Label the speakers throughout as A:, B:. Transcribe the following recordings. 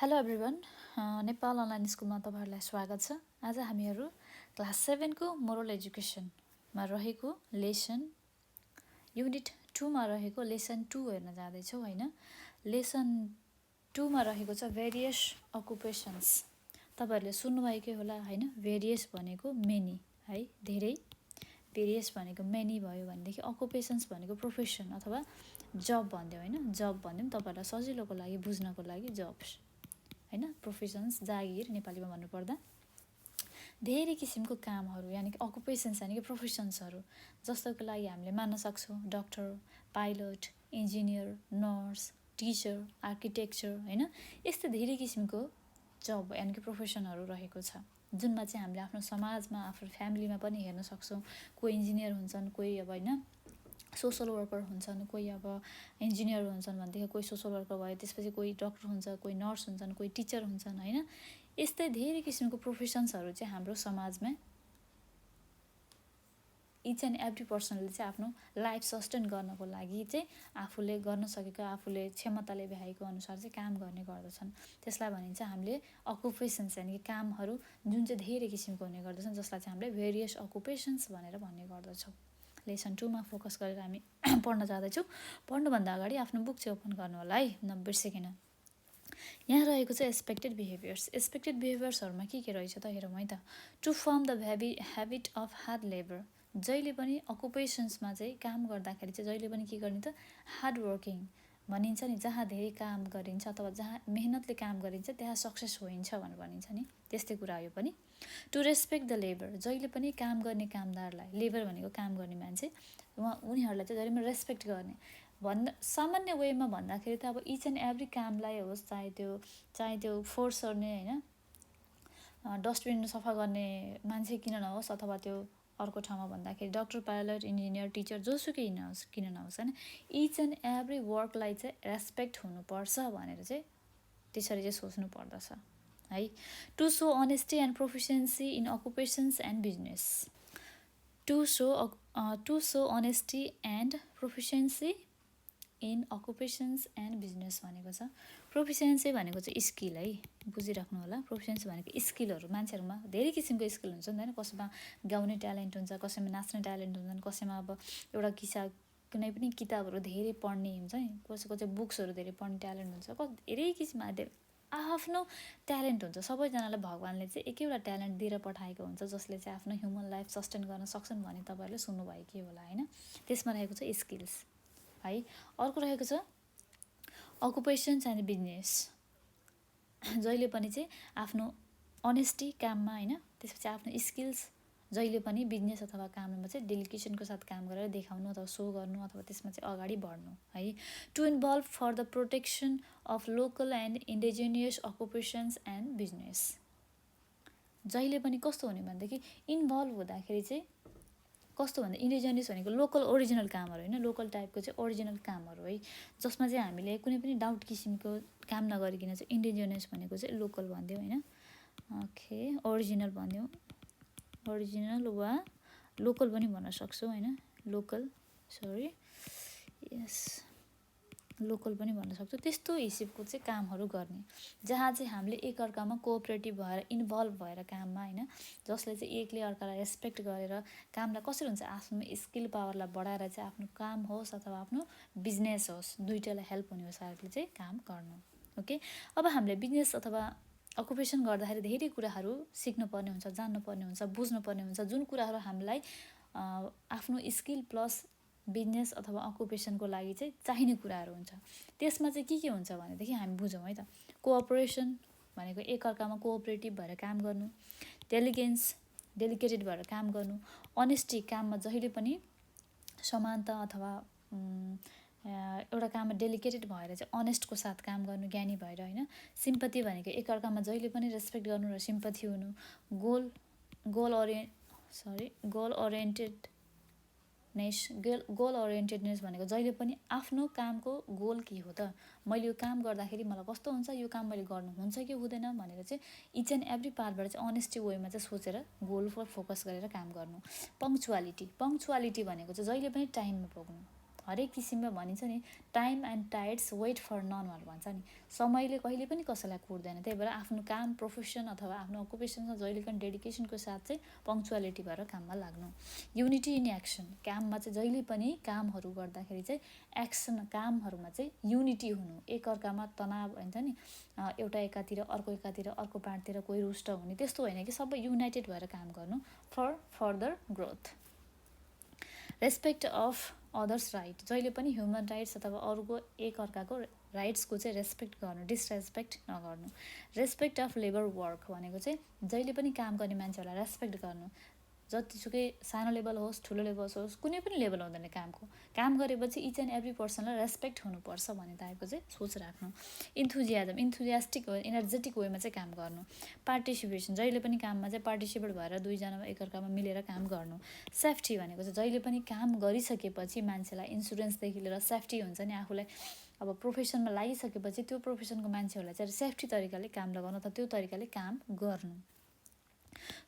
A: Hello everyone, Nepal online स्कुलमा तपाईँहरूलाई स्वागत छ। आज हामीहरू क्लास 7 को मोरल एजुकेसनमा रहेको लेसन युनिट 2 मा रहेको लेसन 2 हेर्न जाँदैछौँ हैन। लेसन 2 मा रहेको छ भेरियस अकुपेसन्स। तपाईहरुले सुन्नुभएकै होला हैन। भेरियस भनेको मेनी है, धेरै। भेरियस भनेको मेनी भयो भनेदेखि अकुपेसन्स भनेको प्रोफेसन अथवा जब भन्दियो हैन। जब भन्दिम तपाईहरुलाई सजिलोको लागि बुझ्नको लागि जब्स हैन। प्रोफेसन्स जागिर नेपालीमा भन्नुपर्दा धेरै किसिमको कामहरू यानि कि अकुपेसन्स यानि कि प्रोफेसन्सहरू जस्तोको लागि हामीले मान्न सक्छौं doctor, pilot, engineer, nurse, teacher, architecture हैन। यस्तै धेरै किसिमको जब यानि कि प्रोफेसनहरू रहेको छ जुनमा चाहिँ हामीले आफ्नो समाजमा आफ्नो फ्यामिलीमा पनि हेर्न सक्छौं। कोही इन्जिनियर हुन्छन्, कोही अब हैन सोशल वर्कर हुन्छन्, कोही अब इन्जिनियर हुन्छन् भनेदेखि कोही सोशल वर्कर भयो, त्यसपछि कोही डाक्टर हुन्छ, कोही नर्स हुन्छन्, कोही टिचर हुन्छन् हैन। यस्तै धेरै किसिमको प्रोफेसन्सहरू चाहिँ हाम्रो समाजमा इच एन्ड एभ्री पर्सनले चाहिँ आफ्नो लाइफ सस्टेन गर्नको लागि चाहिँ आफूले गर्न सकेको आफूले क्षमताले भ्याएको अनुसार चाहिँ काम गर्ने गर्दछन्। त्यसलाई भनिन्छ हामीले अकुपेसन्स यानि कि कामहरू जुन चाहिँ धेरै किसिमको हुने गर्दछन्, जसलाई चाहिँ हामीले भेरियस अकुपेसन्स भनेर भन्ने गर्दछौँ। लेसन 2 मा फोकस गरेर हामी पढ्न जाँदैछौँ। पढ्नुभन्दा अगाडि आफ्नो बुक चाहिँ ओपन गर्नु होला है, नबिर्सिकिन। यहाँ रहेको छ एक्सपेक्टेड बिहेभियर्स। एक्सपेक्टेड बिहेभियर्सहरुमा के रहेछ त हेरौँ है त। To form the habit of hard labour. जहिले पनि अकुपेसन्समा चाहिँ काम गर्दाखेरि चाहिँ जहिले पनि के गर्ने त हार्ड वर्किङ भनिन्छ नि। जहाँ धेरै काम गरिन्छ अथवा जहाँ मेहनतले काम गरिन्छ त्यहाँ सक्सेस होइन्छ भनेर भनिन्छ नि। त्यस्तै कुरा यो पनि। To respect the labour. जहिले पनि काम गर्ने कामदारलाई, लेबर भनेको काम गर्ने मान्छे, उनीहरूलाई चाहिँ जहिले पनि रेस्पेक्ट गर्ने। सामान्य वेमा भन्दाखेरि त अब इच एन्ड एभ्री कामलाई होस्, चाहे त्यो फोहोर सर्ने हैन, डस्टबिन सफा गर्ने मान्छे किन नहोस्, अथवा त्यो अर्को ठाउँमा भन्दाखेरि डाक्टर, पाइलट, इन्जिनियर, टिचर जोसुकै किन नहोस् हैन, इच एन्ड एभ्री वर्कलाई चाहिँ रेस्पेक्ट हुनुपर्छ भनेर चाहिँ त्यसरी चाहिँ सोच्नु पर्दछ है। To show honesty and proficiency in occupations and business. To show honesty and proficiency in occupations and business भनेको छ। प्रोफिसियन्सी भनेको चाहिँ स्किल है, बुझिराख्नु होला। प्रोफिसियन्सी भनेको स्किलहरू मान्छेहरूमा धेरै किसिमको स्किल हुन्छ नि हैन। कसैमा गाउने ट्यालेन्ट हुन्छ, कसैमा नाच्ने ट्यालेन्ट हुन्छन्, कसैमा अब एउटा कुनै पनि किताबहरू धेरै पढ्ने हुन्छ नि, कसैको चाहिँ बुक्सहरू धेरै पढ्ने ट्यालेन्ट हुन्छ, धेरै किसिममा आफ्नो ट्यालेन्ट हुन्छ। सबैजनालाई भगवानले चाहिँ एकैवटा ट्यालेन्ट दिएर पठाएको हुन्छ, जसले चाहिँ आफ्नो ह्युमन लाइफ सस्टेन गर्न सक्छन् भने तपाईँहरूले सुन्नुभएकै होला हैन। त्यसमा रहेको छ स्किल्स है। अर्को रहेको छ अकुपेसन्स एन्ड बिजनेस। जहिले पनि चाहिँ आफ्नो अनेस्टी काममा हैन, त्यसपछि आफ्नो स्किल्स जहिले पनि बिजनेस अथवा काममा चाहिँ डेडिकेसनको साथ काम गरेर देखाउनु अथवा सो गर्नु अथवा त्यसमा चाहिँ अगाडि बढ्नु है। To involve for the protection of local and indigenous occupations and business. जहिले पनि कस्तो हुने भनेदेखि इन्भल्भ हुँदाखेरि चाहिँ कस्तो भन्दा इन्डिजिनियस भनेको लोकल ओरिजिनल कामहरू हैन, लोकल टाइपको चाहिँ ओरिजिनल कामहरू है, जसमा चाहिँ हामीले कुनै पनि डाउट किसिमको काम नगरिकन चाहिँ इन्डिजिनियस भनेको चाहिँ लोकल भन्दियो हैन। ओके, ओरिजिनल भन्दियो, ओरिजिनल वा लोकल पनि भन्न सक्छौँ हैन। लोकल, सरी, यस, लोकल पनि भन्न सक्छौँ। त्यस्तो हिसाबको चाहिँ कामहरू गर्ने जहाँ चाहिँ हामीले एकअर्कामा कोअपरेटिभ भएर इन्भल्भ भएर काममा हैन, जसले चाहिँ एकले अर्कालाई रेस्पेक्ट गरेर कामलाई कसरी हुन्छ आफ्नो स्किल पावरलाई बढाएर चाहिँ आफ्नो काम होस् अथवा आफ्नो बिजनेस होस्, दुईटालाई हेल्प हुने हिसाबले चाहिँ काम गर्नु। ओके, अब हामीले बिजनेस अथवा अकुपेसन गर्दाखेरि धेरै कुराहरू सिक्नुपर्ने हुन्छ, जान्नुपर्ने हुन्छ, बुझ्नुपर्ने हुन्छ, जुन कुराहरू हामीलाई आफ्नो स्किल प्लस बिजनेस अथवा अकुपेसनको लागि चाहिँ चाहिने कुराहरू हुन्छ। त्यसमा चाहिँ के हुन्छ भनेदेखि हामी बुझौँ है त। कोअपरेसन भनेको एकअर्कामा कोअपरेटिभ भएर काम गर्नु, डेलिकेटेड भएर काम गर्नु, अनेस्टी काममा जहिले पनि समानता अथवा एउटा काममा डेलिकेटेड भएर चाहिँ अनेस्टको साथ काम गर्नु, ज्ञानी भएर हैन। सिम्पथी भनेको एकअर्कामा जहिले पनि रेस्पेक्ट गर्नु र सिम्पथी हुनु। गोल ओरिएन्टेडनेस भनेको जहिले पनि आफ्नो कामको गोल के हो त, मैले यो काम गर्दाखेरि मलाई कस्तो हुन्छ, यो काम मैले गर्नु हुन्छ कि हुँदैन भनेर चाहिँ इच एन्ड एभ्री पार्टबाट चाहिँ अनेस्टी वेमा चाहिँ सोचेर गोल पर फोकस गरेर काम गर्नु। पङ्क्चुअलिटी भनेको चाहिँ जहिले पनि टाइममा पुग्नु। हरेक किसिममा भनिन्छ नि time and tides wait for none भन्छ नि, समयले कहिले पनि कसैलाई कुर्दैन। त्यही भएर आफ्नो काम प्रोफेसन अथवा आफ्नो अकुपेसनमा जहिले पनि डेडिकेसनको साथ चाहिँ पङ्क्चुअलिटी भएर काममा लाग्नु। युनिटी इन एक्सन, काममा चाहिँ जहिले पनि कामहरू गर्दाखेरि चाहिँ एक्सन कामहरूमा चाहिँ युनिटी हुनु, एकअर्कामा तनाव हुन्छ नि एउटा एकातिर अर्को पार्टतिर कोही रुष्ट हुने त्यस्तो होइन कि सबै युनाइटेड भएर काम गर्नु for further growth. Respect of others right, जहिले पनि ह्युमन राइट्स अथवा अरूको एकअर्काको राइट्सको चाहिँ रेस्पेक्ट गर्नु, डिसरेस्पेक्ट नगर्नु। रेस्पेक्ट अफ लेबर वर्क भनेको चाहिँ जहिले पनि काम गर्ने मान्छेहरूलाई रेस्पेक्ट गर्नु, जतिसुकै सानो लेभल होस् ठुलो लेभल होस् कुनै पनि लेभल हुँदैन कामको, काम गरेपछि इच एन्ड एभ्री पर्सनलाई रेस्पेक्ट हुनुपर्छ भन्ने टाइपको चाहिँ सोच राख्नु। इन्थुजियास्टिक एनर्जेटिक वेमा चाहिँ काम गर्नु। पार्टिसिपेसन, जहिले पनि काममा चाहिँ पार्टिसिपेट भएर दुईजना एकअर्कामा मिलेर काम गर्नु। सेफ्टी भनेको चाहिँ जहिले पनि काम गरिसकेपछि मान्छेलाई इन्सुरेन्सदेखि लिएर सेफ्टी हुन्छ नि, आफूलाई अब प्रोफेसनमा लागिसकेपछि त्यो प्रोफेसनको मान्छेहरूलाई चाहिँ सेफ्टी तरिकाले काम लगाउनु अथवा त्यो तरिकाले काम गर्नु।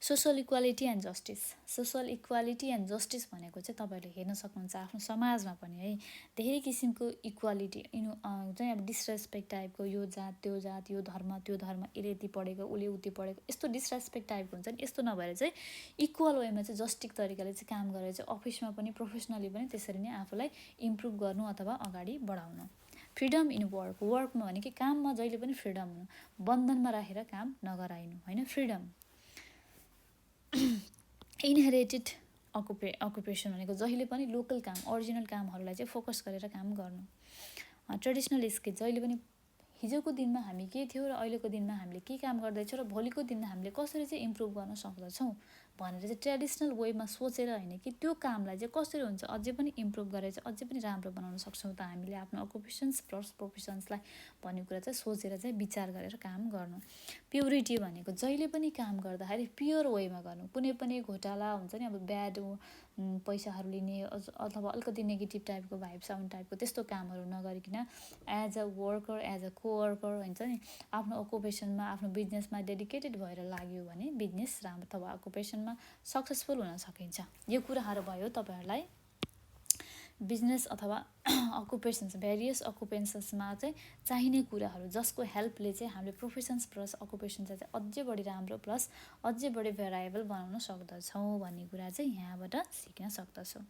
A: Social equality and justice, social equality and justice भनेको चाहिँ तपाईँहरूले हेर्न सक्नुहुन्छ आफ्नो समाजमा पनि है, धेरै किसिमको इक्वालिटी चाहिँ अब डिसरेस्पेक्ट टाइपको, यो जात, यो धर्म, यसले यति पढेको उसले उति पढेको, यस्तो डिसरेस्पेक्ट टाइपको हुन्छ नि, यस्तो नभएर चाहिँ इक्वल वेमा चाहिँ जस्टिक तरिकाले चाहिँ काम गरेर चाहिँ अफिसमा पनि प्रोफेसनली पनि त्यसरी नै आफूलाई इम्प्रुभ गर्नु अथवा अगाडि बढाउनु। फ्रिडम इन वर्कमा भने कि काममा जहिले पनि फ्रिडम हुनु, बन्धनमा राखेर काम नगराइनु होइन, फ्रिडम। इनहेरिटेड अकुपेसन भनेको जहिले पनि लोकल काम ओरिजिनल कामहरूलाई चाहिँ फोकस गरेर काम गर्नु। ट्रेडिसनल स्किल, जहिले पनि हिजोको दिनमा हामी के थियो र अहिलेको दिनमा हामीले के काम गर्दैछौँ र भोलिको दिनमा हामीले कसरी चाहिँ इम्प्रुभ गर्न सक्दछौँ भनेर चाहिँ ट्रेडिसनल वेमा सोचेर होइन कि त्यो कामलाई चाहिँ कसरी हुन्छ अझै पनि इम्प्रुभ गरेर चाहिँ अझै पनि राम्रो बनाउन सक्छौँ त हामीले आफ्नो अकुपेसन्स प्लस प्रोफेसन्सलाई भन्ने कुरा चाहिँ सोचेर चाहिँ विचार गरेर काम गर्नु। प्युरिटी भनेको जहिले पनि काम गर्दाखेरि प्योर वेमा गर्नु, कुनै पनि घोटाला हुन्छ नि अब ब्याड पैसाहरू लिने अथवा अलिकति नेगेटिभ टाइपको भाइब्स आउने टाइपको त्यस्तो कामहरू नगरिकन as a worker as a coworker हुन्छ नि आफ्नो अकुपेसनमा आफ्नो बिजनेसमा डेडिकेटेड भएर लाग्यो भने बिजनेस राम्रो अथवा अकुपेसनमा सक्सेसफुल हुन सकिन्छ। यो कुराहरू भयो तपाईँहरूलाई बिजनेस अथवा अकुपेसन्स भेरियस अकुपेसन्समा चाहिँ चाहिने कुराहरू जसको हेल्पले चाहिँ हामीले प्रोफेसन्स प्लस अकुपेसन्सलाई चाहिँ अझै बढी राम्रो प्लस अझै बढी भेराएबल बनाउन सक्दछौँ भन्ने कुरा चाहिँ यहाँबाट सिक्न सक्दछौँ।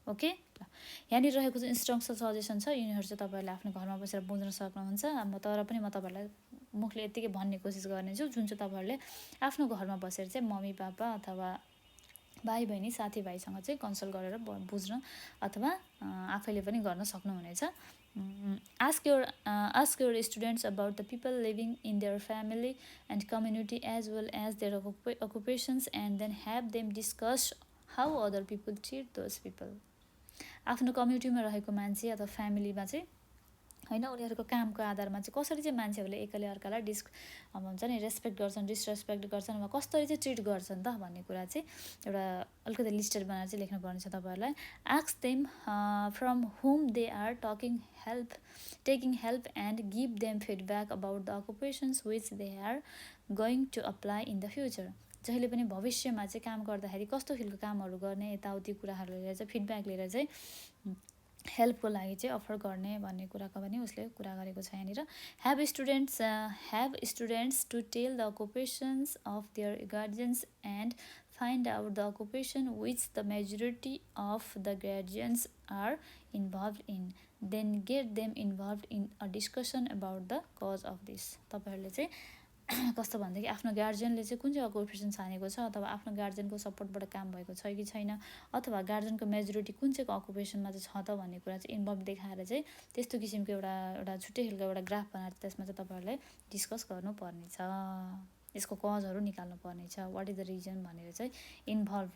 A: ओके, ल यहाँनिर रहेको चाहिँ इन्स्ट्रक्सन सजेसन छ, यिनीहरू चाहिँ तपाईँहरूले आफ्नो घरमा बसेर बुझ्न सक्नुहुन्छ। तर पनि म तपाईँहरूलाई मुखले यत्तिकै भन्ने कोसिस गर्नेछु जुन चाहिँ तपाईँहरूले आफ्नो घरमा बसेर चाहिँ मम्मी पापा अथवा भाइ बहिनी साथीभाइसँग चाहिँ कन्सल्ट गरेर बुझ्न अथवा आफैले पनि गर्न सक्नुहुनेछ। Ask your students about the people living in their family and community as well as their occupations and then have them discuss how other people treat those people. आफ्नो कम्युनिटीमा रहेको मान्छे अथवा फ्यामिलीमा चाहिँ होइन उनीहरूको कामको आधारमा चाहिँ कसरी चाहिँ मान्छेहरूले एकले अर्कालाई भन्छ नि रेस्पेक्ट गर्छन् डिसरेस्पेक्ट गर्छन् वा कसरी चाहिँ ट्रिट गर्छन् त भन्ने कुरा चाहिँ एउटा अलिकति लिस्टेड बनाएर चाहिँ लेख्नुपर्ने छ तपाईँहरूलाई। Ask them from whom they are taking help and give them feedback about the occupations which they are going to apply in the future. जहिले पनि भविष्यमा चाहिँ काम गर्दाखेरि कस्तो खालको कामहरू गर्ने यताउति कुराहरू लिएर चाहिँ फिडब्याक लिएर चाहिँ हेल्पको लागि चाहिँ अफर गर्ने भन्ने कुराको पनि उसले कुरा गरेको छ यहाँनिर। Have students to tell the occupations of their guardians and find out the occupation which the majority of the guardians are involve in then get them involve in a discussion about the cause of this. तपाईँहरूले चाहिँ कस्तो भनेदेखि आफ्नो गार्जियनले चाहिँ कुन चाहिँ occupation छानेको छ अथवा आफ्नो गार्जियनको सपोर्टबाट काम भएको छ कि छैन अथवा गार्जियनको मेजोरिटी कुन चाहिँ अकुपेसनमा चाहिँ छ त भन्ने कुरा चाहिँ इन्भल्भ देखाएर चाहिँ त्यस्तो किसिमको एउटा छुट्टै खालको एउटा ग्राफ बनाएर त्यसमा चाहिँ तपाईँहरूले डिस्कस गर्नुपर्ने छ, यसको कजहरू निकाल्नु पर्ने छ, वाट इज द रिजन भनेर चाहिँ इन्भल्भ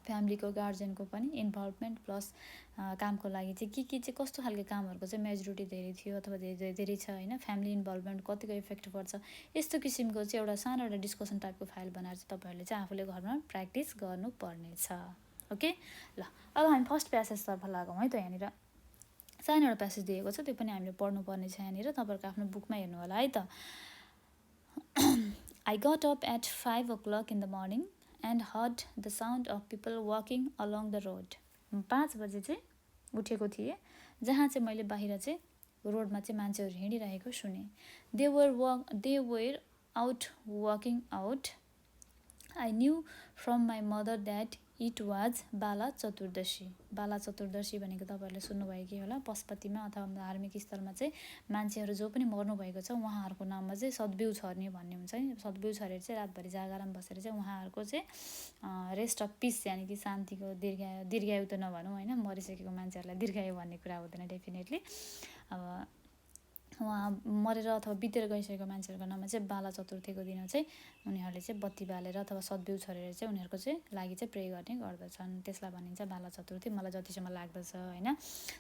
A: फ्यामिलीको गार्जियनको पनि इन्भल्भमेन्ट प्लस कामको लागि चाहिँ के चाहिँ कस्तो खालको कामहरूको चाहिँ मेजोरिटी धेरै थियो अथवा धेरै छ होइन, फ्यामिली इन्भल्भमेन्ट कतिको इफेक्ट पर्छ, यस्तो किसिमको चाहिँ एउटा सानो एउटा डिस्कसन टाइपको फाइल बनाएर चाहिँ तपाईँहरूले चाहिँ आफूले घरमा प्र्याक्टिस गर्नुपर्नेछ। ओके, ल अब हामी फर्स्ट प्यासेजतर्फ लागौँ है त। यहाँनिर सानो एउटा प्यासेज दिएको छ त्यो पनि हामीले पढ्नुपर्ने छ यहाँनिर, तपाईँहरूको आफ्नो बुकमा हेर्नु होला है त। I got up at 5 o'clock in the morning and heard the sound of people walking along the road. 5 बजे चाहिँ उठेको थिएँ, जहाँ चाहिँ मैले बाहिर चाहिँ रोडमा चाहिँ मान्छेहरू हिँडिरहेको सुने। They were out walking out. I knew from my mother that it was बाला चतुर्दशी। बाला चतुर्दशी भनेको तपाईँहरूले सुन्नुभएकै होला, पशुपतिमा अथवा धार्मिक स्थलमा चाहिँ मान्छेहरू जो पनि मर्नुभएको छ उहाँहरूको नाममा चाहिँ सद्बिउ छर्ने भन्ने हुन्छ नि। सद्बिउ छरेर चाहिँ रातभरि जागराम बसेर चाहिँ उहाँहरूको चाहिँ रेस्ट अफ पिस यानि कि शान्तिको दीर्घायु त नभनौँ होइन, मरिसकेको मान्छेहरूलाई दीर्घायु भन्ने कुरा हुँदैन डेफिनेटली। अब उहाँ मरेर अथवा बितेर गइसकेको मान्छेहरूको नाममा चाहिँ बाला चतुर्थीको दिन चाहिँ उनीहरूले चाहिँ बत्ती बालेर अथवा सद्बिउ छरेर चाहिँ उनीहरूको चाहिँ लागि चाहिँ प्रे गर्ने गर्दछन्। त्यसलाई भनिन्छ बाला चतुर्थी, मलाई जतिसम्म लाग्दछ होइन।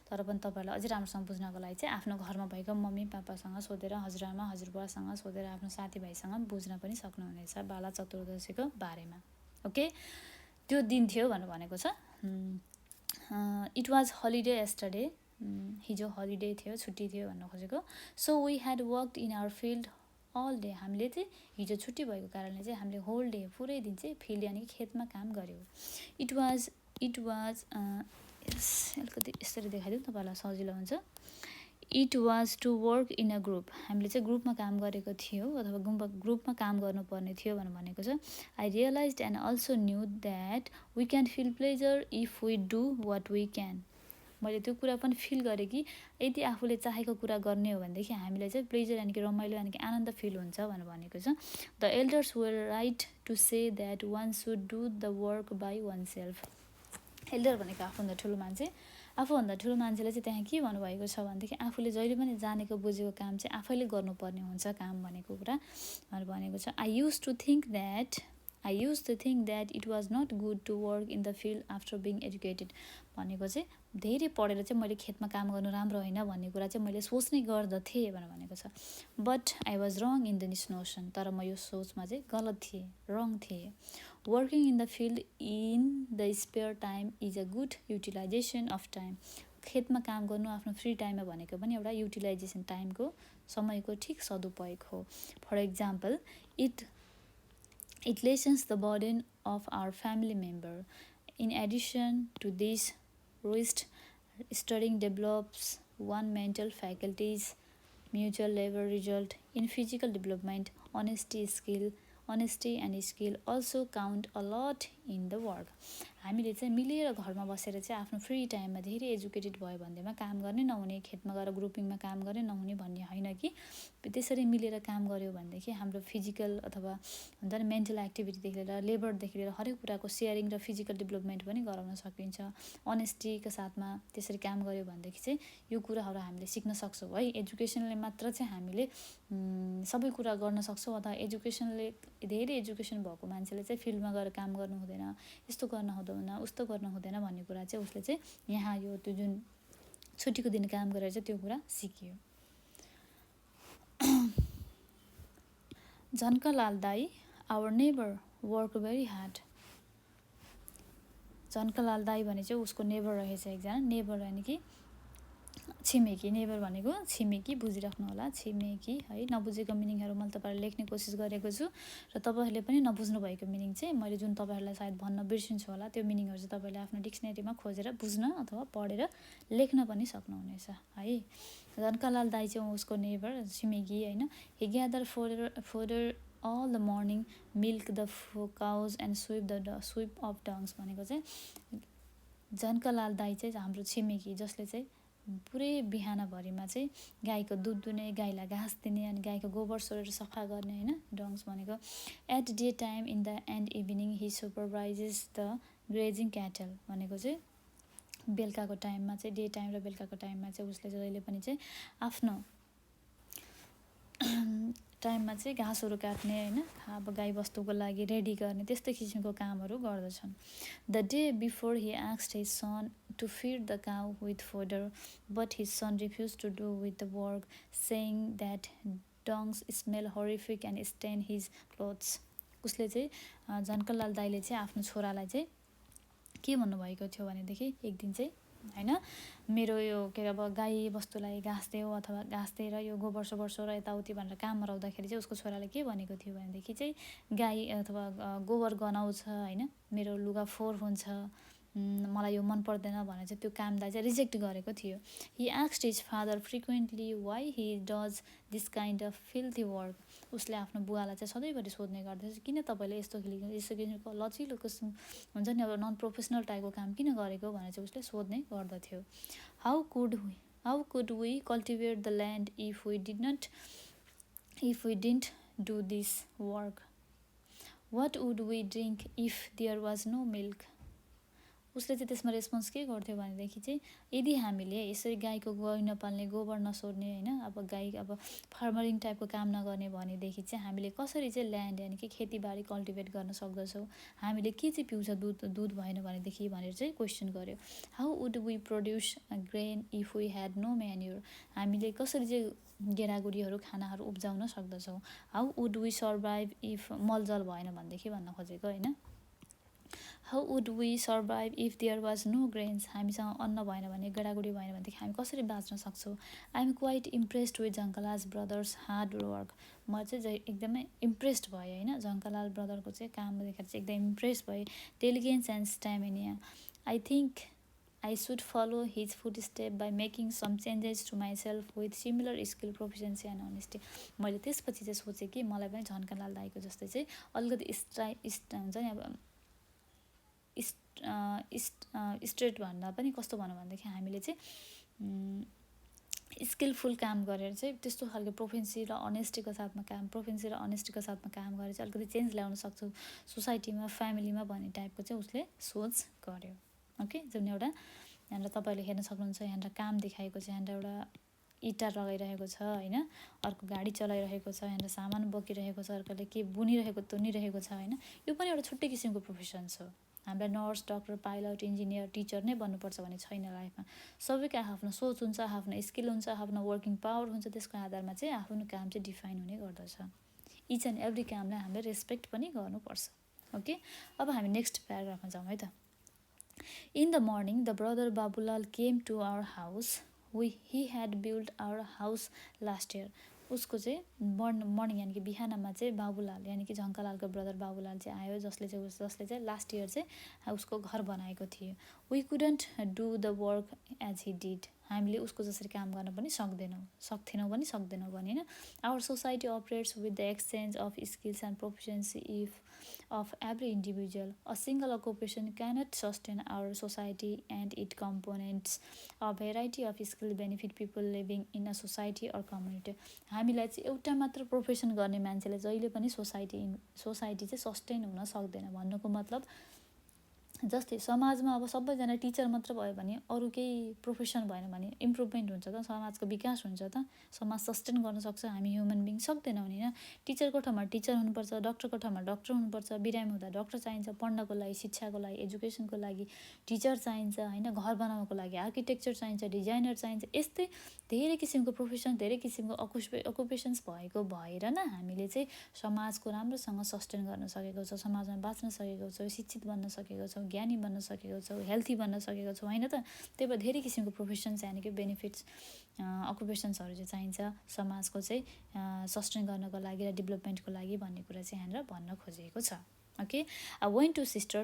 A: तर पनि तपाईँहरूलाई अझै राम्रोसँग बुझ्नको लागि चाहिँ आफ्नो घरमा भएको मम्मी पापासँग सोधेर, हजुरआमा हजुरबुवासँग सोधेर, आफ्नो साथीभाइसँग बुझ्न पनि सक्नुहुनेछ बाला चतुर्दशीको बारेमा। ओके, त्यो दिन थियो भनेको छ। इट वाज हलिडे एस्टरडे, हिजो हलिडे थियो, छुट्टी थियो भन्नु खोजेको। So we had worked in our field all day. हामीले चाहिँ हिजो छुट्टी भएको कारणले चाहिँ हामीले होल डे पुरै दिन चाहिँ फिल्ड यानि कि खेतमा काम गऱ्यौँ। इट वाज अलिकति यसरी देखाइदिउँ तपाईँलाई सजिलो हुन्छ। It was to work in a group. हामीले चाहिँ ग्रुपमा काम गरेको थियो अथवा ग्रुपमा काम गर्नुपर्ने थियो भनेको छ। I realise and also knew that we can feel pleasure if we do what we can. मैले त्यो कुरा पनि फिल गरेँ कि यदि आफूले चाहेको कुरा गर्ने हो भनेदेखि हामीलाई चाहिँ प्लेजर यानि कि रमाइलो यानि कि आनन्द फिल हुन्छ भनेको छ। The elders were right to say that one should do the work by oneself. Elder भनेको आफूभन्दा ठुलो मान्छे, आफूभन्दा ठुलो मान्छेले चाहिँ त्यहाँ के भन्नुभएको छ भनेदेखि आफूले जहिले पनि जानेको बुझेको काम चाहिँ आफैले गर्नुपर्ने हुन्छ काम भनेको कुरा भनेको छ। I use to think that it was not good to work in the field after being educated. भनेको चाहिँ धेरै पढेर चाहिँ मैले खेतमा काम गर्नु राम्रो होइन भन्ने कुरा चाहिँ मैले सोच्ने गर्दथेँ भनेको छ। But I was wrong in this notion. तर म यो सोचमा चाहिँ गलत थिएँ, रङ थिएँ। Working in the field in the spare time is a good utilisation of time. खेतमा काम गर्नु आफ्नो फ्री टाइममा भनेको पनि एउटा युटिलाइजेसन, टाइमको समयको ठिक सदुपयोग हो। For example, it lessens the burden of our family member. In addition to this, rest studying develops one mental faculties, mutual labor result in physical development, honesty and skill also count a lot in the work. हामीले चाहिँ मिलेर घरमा बसेर चाहिँ आफ्नो free टाइममा धेरै educated भयो भन्दैमा काम गर्ने नहुने, खेतमा गएर ग्रुपिङमा काम गर्ने नहुने भन्ने होइन कि त्यसरी मिलेर काम गऱ्यो भनेदेखि हाम्रो फिजिकल अथवा हुन्छ नि मेन्टल एक्टिभिटीदेखि लिएर लेबरदेखि लिएर हरेक कुराको सेयरिङ र फिजिकल डेभलपमेन्ट पनि गराउन सकिन्छ। अनेस्टीको साथमा त्यसरी काम गऱ्यो भनेदेखि चाहिँ यो कुराहरू हामीले सिक्न सक्छौँ है। एजुकेसनले मात्र चाहिँ हामीले सबै कुरा गर्न सक्छौँ अथवा धेरै एजुकेसन भएको मान्छेले चाहिँ फिल्डमा गएर काम गर्नु हुँदैन, यस्तो गर्न हुँदैन, उस्तो गर्न हुँदैन भन्ने कुरा चाहिँ उसले चाहिँ यहाँ यो त्यो जुन छुट्टीको दिन काम गरेर चाहिँ त्यो कुरा सिकियो। झन्कलाल दाई, our neighbour work very hard. Jhankalal दाई भने चाहिँ उसको नेबर रहेछ एकजना। नेबर यानि कि छिमेकी, नेबर भनेको छिमेकी, बुझिराख्नु होला, छिमेकी है। नबुझेको मिनिङहरू मैले तपाईँहरूलाई लेख्ने कोसिस गरेको छु र तपाईँहरूले पनि नबुझ्नु भएको मिनिङ चाहिँ मैले जुन तपाईँहरूलाई सायद भन्न बिर्सिन्छु होला त्यो मिनिङहरू चाहिँ तपाईँले आफ्नो डिक्सनेरीमा खोजेर बुझ्न अथवा पढेर लेख्न पनि सक्नुहुनेछ है। झन्कलाल दाई चाहिँ उसको नेबर, छिमेकी होइन। He gather fodder all the morning, milk the cows and sweep of dungs। भनेको चाहिँ झन्कलाल दाई चाहिँ हाम्रो छिमेकी जसले चाहिँ पुरै बिहानभरिमा चाहिँ गाईको दुध दुने, गाईलाई घाँस दिने अनि गाईको गोबर सोरेर सफा गर्ने होइन। डङ्स भनेको at day time in the and evening he supervises the grazing cattle. भनेको चाहिँ बेलुकाको टाइममा चाहिँ, डे टाइम र बेलुकाको टाइममा चाहिँ उसले जहिले पनि चाहिँ आफ्नो टाइममा चाहिँ घाँसहरू काट्ने होइन, अब गाई बस्तुको लागि रेडी गर्ने त्यस्तै किसिमको कामहरू गर्दछन्। The day before he asked his son to feed the cow with fodder but his son refuse to do with the work saying that dungs smell horrific and stain his clothes. उसले चाहिँ झन्कलाल दाईले चाहिँ आफ्नो छोरालाई चाहिँ के भन्नुभएको थियो भनेदेखि एक दिन चाहिँ होइन, मेरो यो के अब गाई बस्तुलाई घाँस देऊ अथवा घाँस दिएर यो गोबर सोबर सोर यताउति भनेर काम गराउँदाखेरि चाहिँ उसको छोराले के भनेको थियो भनेदेखि चाहिँ गाई अथवा गोबर गनाउँछ होइन, मेरो लुगा फोहोर हुन्छ, मलाई यो मन पर्दैन भनेर चाहिँ त्यो कामलाई चाहिँ रिजेक्ट गरेको थियो। He asked his father frequently why he does this kind of filthy work. उसले आफ्नो बुवालाई चाहिँ सधैँभरि सोध्ने गर्दछ किन तपाईँले यस्तो किसिमको लचिलो किसिम हुन्छ नि अब नन प्रोफेसनल टाइपको काम किन गरेको भनेर चाहिँ उसले सोध्ने गर्दथ्यो। How could we cultivate the land if we didn't do this work? What would we drink if there was no milk? उसले चाहिँ त्यसमा रेस्पोन्स के गर्थ्यो भनेदेखि चाहिँ यदि हामीले यसरी गाईको गही नपाल्ने, गोबर नसोर्ने होइन, अब गाई अब फार्मरिङ टाइपको काम नगर्ने भनेदेखि चाहिँ हामीले कसरी चाहिँ ल्यान्ड यानि कि खेतीबारी कल्टिभेट गर्न सक्दछौँ, हामीले के चाहिँ पिउँछ दुध भएन भनेदेखि भनेर चाहिँ क्वेसन गर्यो। How would we produce grain if we had no manure? हामीले कसरी चाहिँ गेडागुडीहरू खानाहरू उब्जाउन सक्दछौँ? How would we survive if मलजल भएन भनेदेखि भन्न खोजेको होइन। How would we survive if there was no grains? हामीसँग अन्न भएन भने, गेडागुडी भएन भनेदेखि हामी कसरी बाँच्न सक्छौँ? I am quite impressed with Jhankalal brother's hard work. म चाहिँ एकदमै इम्प्रेस्ड भएँ होइन, झङ्कालाल ब्रदरको चाहिँ काम देखेर चाहिँ एकदम इम्प्रेस भएँ। Diligence and stamina. I think I should follow his footsteps by making some changes to myself with similar skill, proficiency and honesty. मैले त्यसपछि चाहिँ सोचेँ कि मलाई पनि झन्कालाल दाइको जस्तै चाहिँ अलिकति हुन्छ नि अब स्ट्रेट भन्दा पनि कस्तो भनौँ भनेदेखि हामीले चाहिँ स्किलफुल काम गरेर चाहिँ त्यस्तो खालको प्रोफेन्सी र अनेस्टीको साथमा काम गरेर चाहिँ अलिकति चेन्ज ल्याउन सक्छौँ सोसाइटीमा, फ्यामिलीमा भन्ने टाइपको चाहिँ उसले सोच गर्यो। ओके, जुन एउटा यहाँनिर तपाईँले हेर्न सक्नुहुन्छ, यहाँनिर काम देखाएको छ, यहाँनिर एउटा इँटा लगाइरहेको छ होइन, अर्को गाडी चलाइरहेको छ, यहाँनिर सामान बोकिरहेको छ, अर्कोले के बुनिरहेको तुनिरहेको छ होइन। यो पनि एउटा छुट्टै किसिमको प्रोफेसन छ। हामीलाई nurse, doctor, pilot, engineer, teacher नै बन्नुपर्छ भन्ने छैन लाइफमा। सबैको आफ्नो सोच हुन्छ, आफ्नो स्किल हुन्छ, आफ्नो वर्किङ पावर हुन्छ, त्यसको आधारमा चाहिँ आफ्नो काम चाहिँ डिफाइन हुने गर्दछ। इच एन्ड एभ्री कामलाई हामीले रेस्पेक्ट पनि गर्नुपर्छ। ओके, अब हामी नेक्स्ट प्याराग्राफमा जाउँ है त। In the morning, the brother Babulal came to our house. He had built our house last year. उसको चाहिँ मर्निङ यानि कि बिहानमा चाहिँ बाबुलाल यानि कि झङ्कालालको ब्रदर बाबुलाल चाहिँ आयो, जसले चाहिँ लास्ट इयर चाहिँ उसको घर बनाएको थियो। We couldn't do the work as he did. हामीले उसको जसरी काम गर्न पनि सक्थेनौँ भने होइन। Our society operates with the exchange of skills and proficiency if of every individual. A single occupation cannot sustain our society and its components. A variety of skills benefit people living in a society or community. हामीलाई चाहिँ एउटा मात्र profession गर्ने मान्छेले जहिले पनि society चाहिँ sustain हुन सक्दैन। भन्नुको मतलब जस्तै समाजमा अब सबैजना टिचर मात्र भयो भने, अरू केही प्रोफेसन भएन भने इम्प्रुभमेन्ट हुन्छ त, समाजको विकास हुन्छ त, समाज सस्टेन गर्न सक्छ हामी ह्युमन बिङ सक्दैनौँ होइन। टिचरको ठाउँमा टिचर हुनुपर्छ, डक्टरको ठाउँमा डक्टर हुनुपर्छ, बिरामी हुँदा डक्टर चाहिन्छ, पढ्नको लागि, शिक्षाको लागि, एजुकेसनको लागि टिचर चाहिन्छ होइन, घर बनाउनको लागि आर्किटेक्चर चाहिन्छ, डिजाइनर चाहिन्छ। यस्तै धेरै किसिमको प्रोफेसन, धेरै किसिमको अकुपेसन्स भएको भएर न हामीले चाहिँ समाजको राम्रोसँग सस्टेन गर्न सकेको छौँ, समाजमा बाँच्न सकेको छौँ, शिक्षित बन्न सकेको छौँ, ज्ञानी बन्न सकेको छौँ, हेल्थी बन्न सकेको छौँ होइन त। त्यही भएर धेरै किसिमको प्रोफेसन्स यानि कि बेनिफिट्स अकुपेसन्सहरू चाहिँ चाहिन्छ समाजको चाहिँ सस्टेन गर्नको लागि र डेभलपमेन्टको लागि भन्ने कुरा चाहिँ यहाँनिर भन्न खोजेको छ। Okay, I went to sister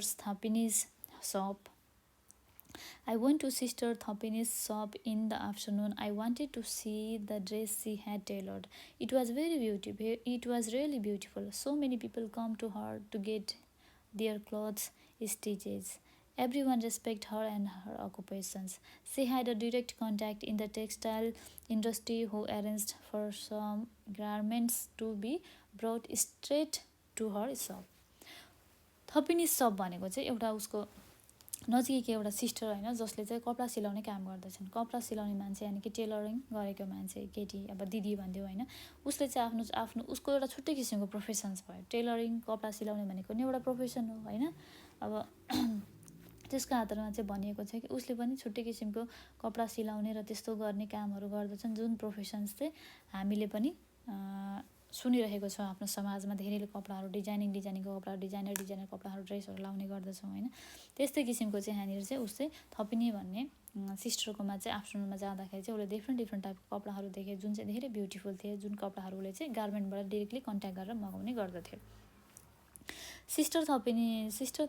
A: Thapini's shop in the afternoon. I wanted to see the dress she had tailored. It was very beautiful. It was really beautiful. So many people come to her to get their clothes stitches. Everyone respected her and her occupations. She had a direct contact in the textile industry who arranged for some garments to be brought straight to her shop. Thapini shop भनेको चाहिँ एउटा उसको नजिकै एउटा sister होइन, जसले चाहिँ कपडा सिलाउने काम गर्दछन्। कपडा सिलाउने मान्छे यानि कि टेलरिङ गरेको मान्छे, केटी अब दिदी भनिदियो होइन, उसले चाहिँ आफ्नो उसको एउटा छुट्टै किसिमको प्रोफेसन्स भयो। टेलरिङ, कपडा सिलाउने भनेको नि एउटा प्रोफेसन हो होइन। अब त्यसको आधारमा चाहिँ भनिएको छ कि उसले पनि छुट्टै किसिमको कपडा सिलाउने र त्यस्तो गर्ने कामहरू गर्दछन्, जुन प्रोफेसन्स चाहिँ हामीले पनि सुनिरहेको छ आफ्नो समाजमा। धेरैले कपडाहरू डिजाइनिङको कपडा, डिजाइनर कपडाहरू, ड्रेसहरू लाउने गर्दछौँ होइन। त्यस्तै किसिमको चाहिँ यहाँनिर चाहिँ उसले थपिनी भन्ने सिस्टरकोमा चाहिँ आफ्टरनुनमा जाँदाखेरि चाहिँ उसले डिफ्रेन्ट टाइपको कपडाहरू देखे, जुन चाहिँ धेरै ब्युटिफुल थिए, जुन कपडाहरूले चाहिँ गार्मेन्टबाट डिरेक्टली कन्ट्याक्ट गरेर मगाउने गर्दथ्यो। Sister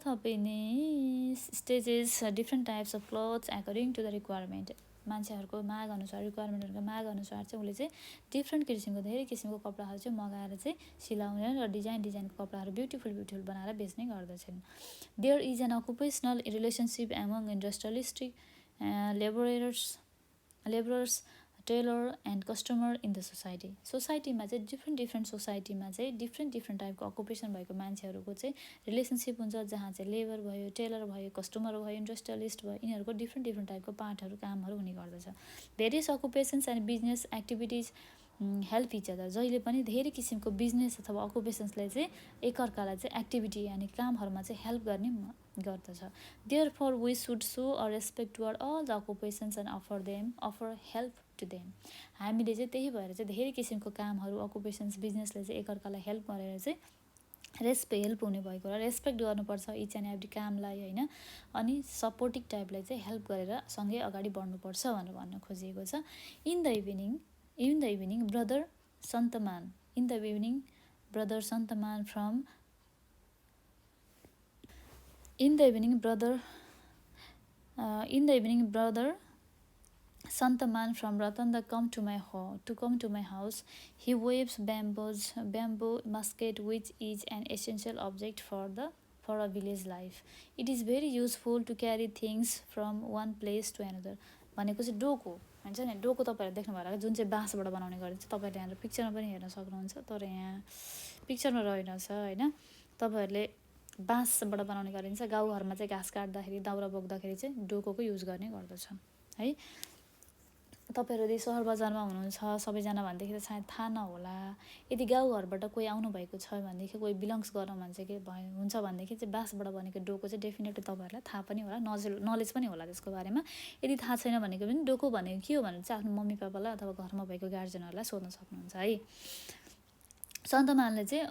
A: Thapini stitches different types of clothes according to the requirement. मान्छेहरूको माग अनुसार रिक्वायरमेन्टहरूको माग अनुसार चाहिँ उसले चाहिँ डिफ्रेन्ट किसिमको धेरै किसिमको कपडाहरू चाहिँ मगाएर चाहिँ सिलाउने र डिजाइनको कपडाहरू ब्युटिफुल बनाएर बेच्ने गर्दछन्। There is an occupational relationship among industrialistic labourers tailor and customer in the सोसाइटीमा चाहिँ डिफ्रेन्ट सोसाइटीमा चाहिँ डिफ्रेन्ट टाइपको अकुपेसन भएको मान्छेहरूको चाहिँ रिलेसनसिप हुन्छ, जहाँ चाहिँ लेबर भयो, टेलर भयो, कस्टमर भयो, इन्डस्ट्रियलिस्ट भयो, यिनीहरूको डिफ्रेन्ट टाइपको पार्टहरू कामहरू हुने गर्दछ। Various occupations and business activities help each other. जहिले पनि धेरै किसिमको बिजनेस अथवा अकुपेसन्सले चाहिँ एकअर्कालाई चाहिँ एक्टिभिटी यानि कामहरूमा चाहिँ हेल्प गर्ने गर्दछ। Therefore we should show a respect toward all the occupations and offer help to them. हामीले चाहिँ त्यही भएर चाहिँ धेरै किसिमको कामहरू अकुपेसन्स बिजनेसले चाहिँ एकअर्कालाई हेल्प गरेर चाहिँ हेल्प हुने भएको र रेस्पेक्ट गर्नुपर्छ इच एन्ड एभ्री कामलाई होइन। अनि सपोर्टिभ टाइपलाई चाहिँ हेल्प गरेर सँगै अगाडि बढ्नुपर्छ भनेर भन्न खोजिएको छ। In the evening brother Santaman from Ratanda come to my house. He waves bamboo basket, which is an essential object for a village life. It is very useful to carry things from one place to another. भनेको चाहिँ डोको हुन्छ नि। डोको तपाईँहरूले देख्नु भएको जुन चाहिँ बाँसबाट बनाउने गरिन्छ। तपाईँहरूले यहाँ पिक्चरमा पनि हेर्न सक्नुहुन्छ, तर यहाँ पिक्चरमा रहेनछ होइन। तपाईँहरूले बाँसबाट बनाउने गरिन्छ। गाउँघरमा चाहिँ घाँस काट्दाखेरि दाउरा बोक्दाखेरि चाहिँ डोकोको युज गर्ने गर्दछ है। तपाईँहरू यदि सहर बजारमा हुनुहुन्छ सबैजना भनेदेखि त सायद थाहा नहोला। यदि गाउँघरबाट कोही आउनुभएको छ भनेदेखि, कोही बिलङ्स गर्न हुन्छ भनेदेखि चाहिँ बाँसबाट बनेको डोको चाहिँ डेफिनेटली तपाईँहरूलाई थाहा पनि होला, नलेज पनि होला त्यसको बारेमा। यदि थाहा छैन भनेको पनि डोको भनेको के हो भनेर चाहिँ आफ्नो मम्मी पापालाई अथवा घरमा भएको गार्जेनहरूलाई सोध्न सक्नुहुन्छ है। सन्तमानले चाहिँ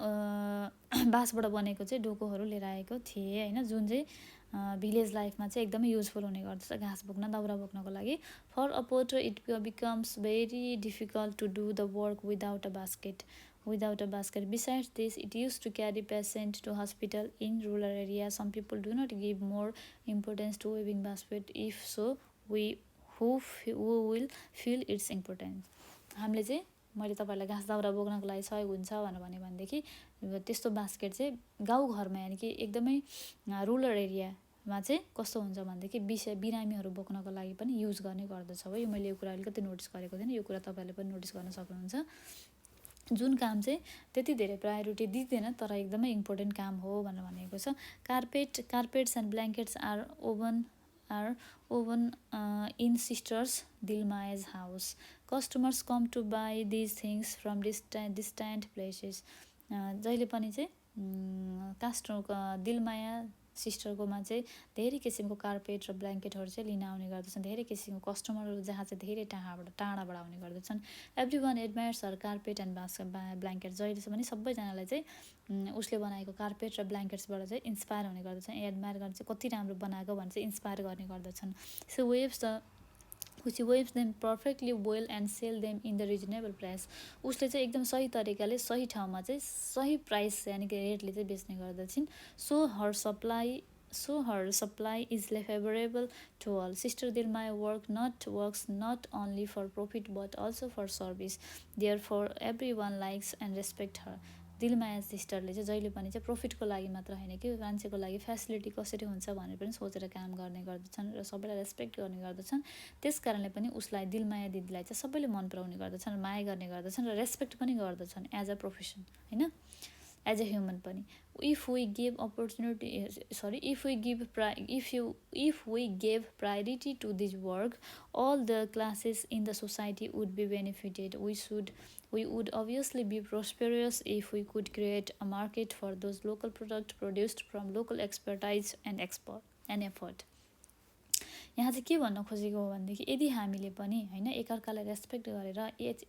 A: बाँसबाट बनेको चाहिँ डोकोहरू लिएर आएको थिए होइन, जुन चाहिँ भिलेज लाइफमा चाहिँ एकदमै युजफुल हुने गर्दछ घाँस बोक्न, दाउरा बोक्नको लागि। For a potter it becomes very difficult to do the work without a basket. Besides this, it used to carry patients to hospital in rural areas. Some people do not give more importance to weaving basket. If so, who will feel its importance? हामीले चाहिँ मैले तपाईँलाई घाँस दाउरा बोक्नको लागि सहयोग हुन्छ भनेदेखि त्यस्तो बास्केट चाहिँ गाउँघरमा यानि कि एकदमै रुरल एरियामा चाहिँ कस्तो हुन्छ भनेदेखि बिरामीहरू बोक्नको लागि पनि युज गर्ने गर्दछ हो। यो मैले यो कुरा अलिकति नोटिस गरेको थिएन, यो कुरा तपाईँले पनि नोटिस गर्न सक्नुहुन्छ। जुन काम चाहिँ त्यति धेरै प्रायोरिटी दिँदैन तर एकदमै इम्पोर्टेन्ट काम हो भनेर भनेको छ। Carpets and blankets are woven in sisters Dilmaya's house. Customers come to buy these things from distant places. जहिले पनि चाहिँ दिलमाया सिस्टरकोमा चाहिँ धेरै किसिमको कार्पेट र ब्ल्याङ्केटहरू चाहिँ लिन आउने गर्दछन्। धेरै किसिमको कस्टमरहरू जहाँ चाहिँ धेरै टाढाबाट आउने गर्दछन्। Everyone admires her carpet and blanket. जहिलेसम्म नि सबैजनालाई चाहिँ उसले बनाएको कार्पेट र ब्ल्याङ्केट्सबाट चाहिँ इन्सपायर हुने गर्दछन्, एडमायर गर्ने चाहिँ कति राम्रो बनाएको भनेर चाहिँ इन्सपायर गर्ने गर्दछन्। She waves them perfectly well and sell them in the reasonable price. उसले चाहिँ एकदम सही तरिकाले सही ठाउँमा चाहिँ सही प्राइस यानि कि रेटले चाहिँ बेच्ने गर्दछिन्। So her supply is favorable to all. Sister Dilmaya works not only for profit but also for service. Therefore everyone likes and respect her. Dilmaya सिस्टरले चाहिँ जहिले पनि चाहिँ प्रफिटको लागि मात्र होइन कि मान्छेको लागि फेसिलिटी कसरी हुन्छ भनेर पनि सोचेर काम गर्ने गर्दछन् र सबैलाई रेस्पेक्ट गर्ने गर्दछन्। त्यस कारणले पनि उसलाई दिलमाया दिदीलाई चाहिँ सबैले मन पराउने गर्दछन्, माया गर्ने गर्दछन् र रेस्पेक्ट पनि गर्दछन् एज अ प्रोफेसन होइन, एज अ ह्युमन पनि। If we gave priority to this work, all the classes in the society would be benefited. We would obviously be prosperous if we could create a market for those local products produced from local expertise and effort. यहाँ चाहिँ के भन्न खोजेको हो भनेदेखि यदि हामीले पनि होइन एकअर्कालाई रेस्पेक्ट गरेर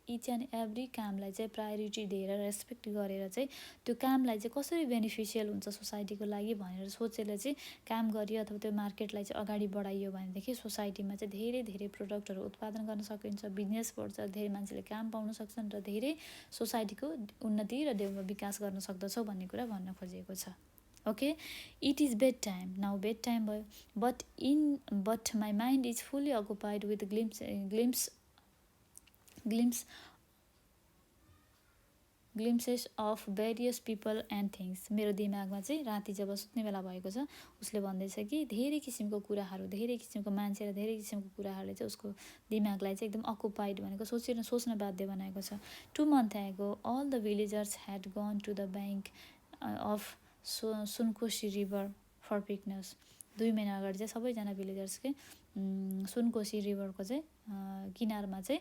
A: इच एन्ड एभ्री कामलाई चाहिँ प्रायोरिटी दिएर रेस्पेक्ट गरेर चाहिँ त्यो कामलाई चाहिँ कसरी बेनिफिसियल हुन्छ सोसाइटीको लागि भनेर सोचेर चाहिँ काम गरियो अथवा त्यो मार्केटलाई चाहिँ अगाडि बढाइयो भनेदेखि सोसाइटीमा चाहिँ धेरै धेरै प्रोडक्टहरू उत्पादन गर्न सकिन्छ, बिजनेस बढ्छ, धेरै मान्छेले काम पाउन सक्छन् र धेरै सोसाइटीको उन्नति र विकास गर्न सक्दछौँ भन्ने कुरा भन्न खोजिएको छ। Okay, it is bedtime now, bedtime भयो, but my mind is fully occupied with glimpse glimpses of various people and things. मेरो दिमागमा चाहिँ राति जब सुत्ने बेला भएको छ, उसले भन्दैछ कि धेरै किसिमको कुराहरू, धेरै किसिमको मान्छे र धेरै किसिमको कुराहरूले चाहिँ उसको दिमागलाई चाहिँ एकदम अकुपाइड भनेको सोच्न बाध्य बनाएको छ। 2 months ago, all the villagers had gone to the bank of Sunkoshi river for picnics. 2 महिना अगाडि चाहिँ सबैजना भिलेजर्स के सुनकोशी रिभरको चाहिँ किनारमा चाहिँ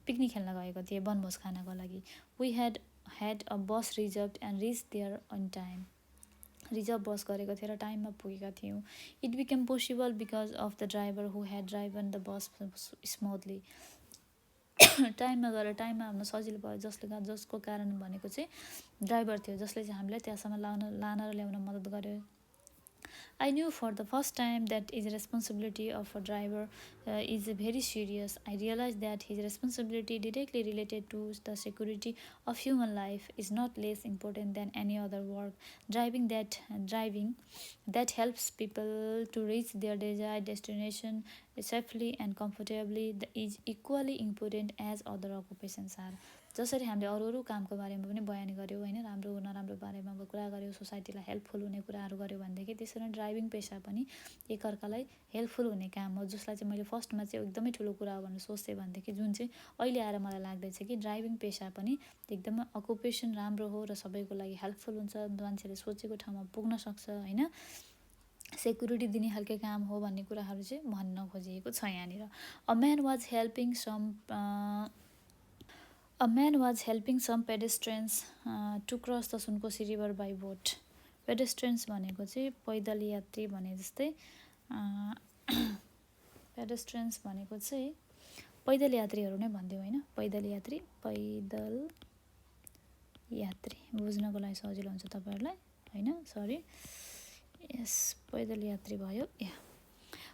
A: पिकनिक खेल्न गएको थिए, वनभोज खानको लागि। We had a bus reserved and reached there on time। Reserve bus गरेको थियो र टाइममा पुगेका थियौँ। It became possible because of the driver who had driven the bus smoothly. टाइममा गएर टाइममा हाम्रो सजिलो भयो, जसको कारण भनेको चाहिँ ड्राइभर थियो, जसले चाहिँ हामीलाई त्यहाँसम्म लान र ल्याउन मद्दत गर्यो। I knew for the first time that his responsibility of a driver is very serious. I realized that his responsibility directly related to the security of human life is not less important than any other work. Driving that helps people to reach their desired destination safely and comfortably is equally important as other occupations are। जसरी हामीले अरू कामको बारेमा पनि बयान गऱ्यौँ होइन, राम्रो नराम्रो बारेमा कुरा गऱ्यौँ, सोसाइटीलाई हेल्पफुल हुने कुराहरू गऱ्यौँ भनेदेखि त्यसरी नै ड्राइभिङ पेसा पनि एकअर्कालाई हेल्पफुल हुने काम हो। जसलाई चाहिँ मैले फर्स्टमा चाहिँ एकदमै ठुलो कुरा हो भनेर सोच्थेँ भनेदेखि जुन चाहिँ अहिले आएर मलाई लाग्दैछ कि ड्राइभिङ पेसा पनि एकदमै अकुपेसन राम्रो हो र सबैको लागि हेल्पफुल हुन्छ, मान्छेले सोचेको ठाउँमा पुग्न सक्छ होइन, सेक्युरिटी दिने खालको काम हो भन्ने कुराहरू चाहिँ भन्न खोजिएको छ यहाँनिर। A man was helping some pedestrians to cross the Sunkoshi river by boat. Pedestrians भनेको चाहिँ पैदल यात्री भने जस्तै, पेडेस्ट्रियन्स भनेको चाहिँ पैदल यात्रीहरू नै भनिदिउँ होइन, पैदल यात्री बुझ्नको लागि सजिलो हुन्छ तपाईँहरूलाई होइन, सरी, यस पैदल यात्री भयो।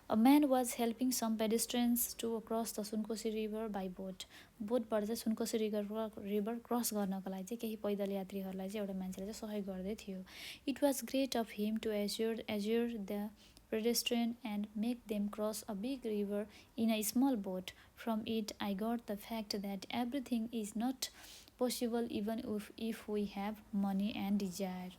A: A man was helping some pedestrians to cross the Sunkoshi river by boat. बोटबाट चाहिँ सुनकोशी रिभर क्रस गर्नको लागि चाहिँ केही पैदल यात्रीहरूलाई चाहिँ एउटा मान्छेले चाहिँ सहयोग गर्दै थियो। It was great of him to assure the pedestrian and make them cross a big river in a small boat. From it, I got the fact that everything is not possible even if we have money and desire।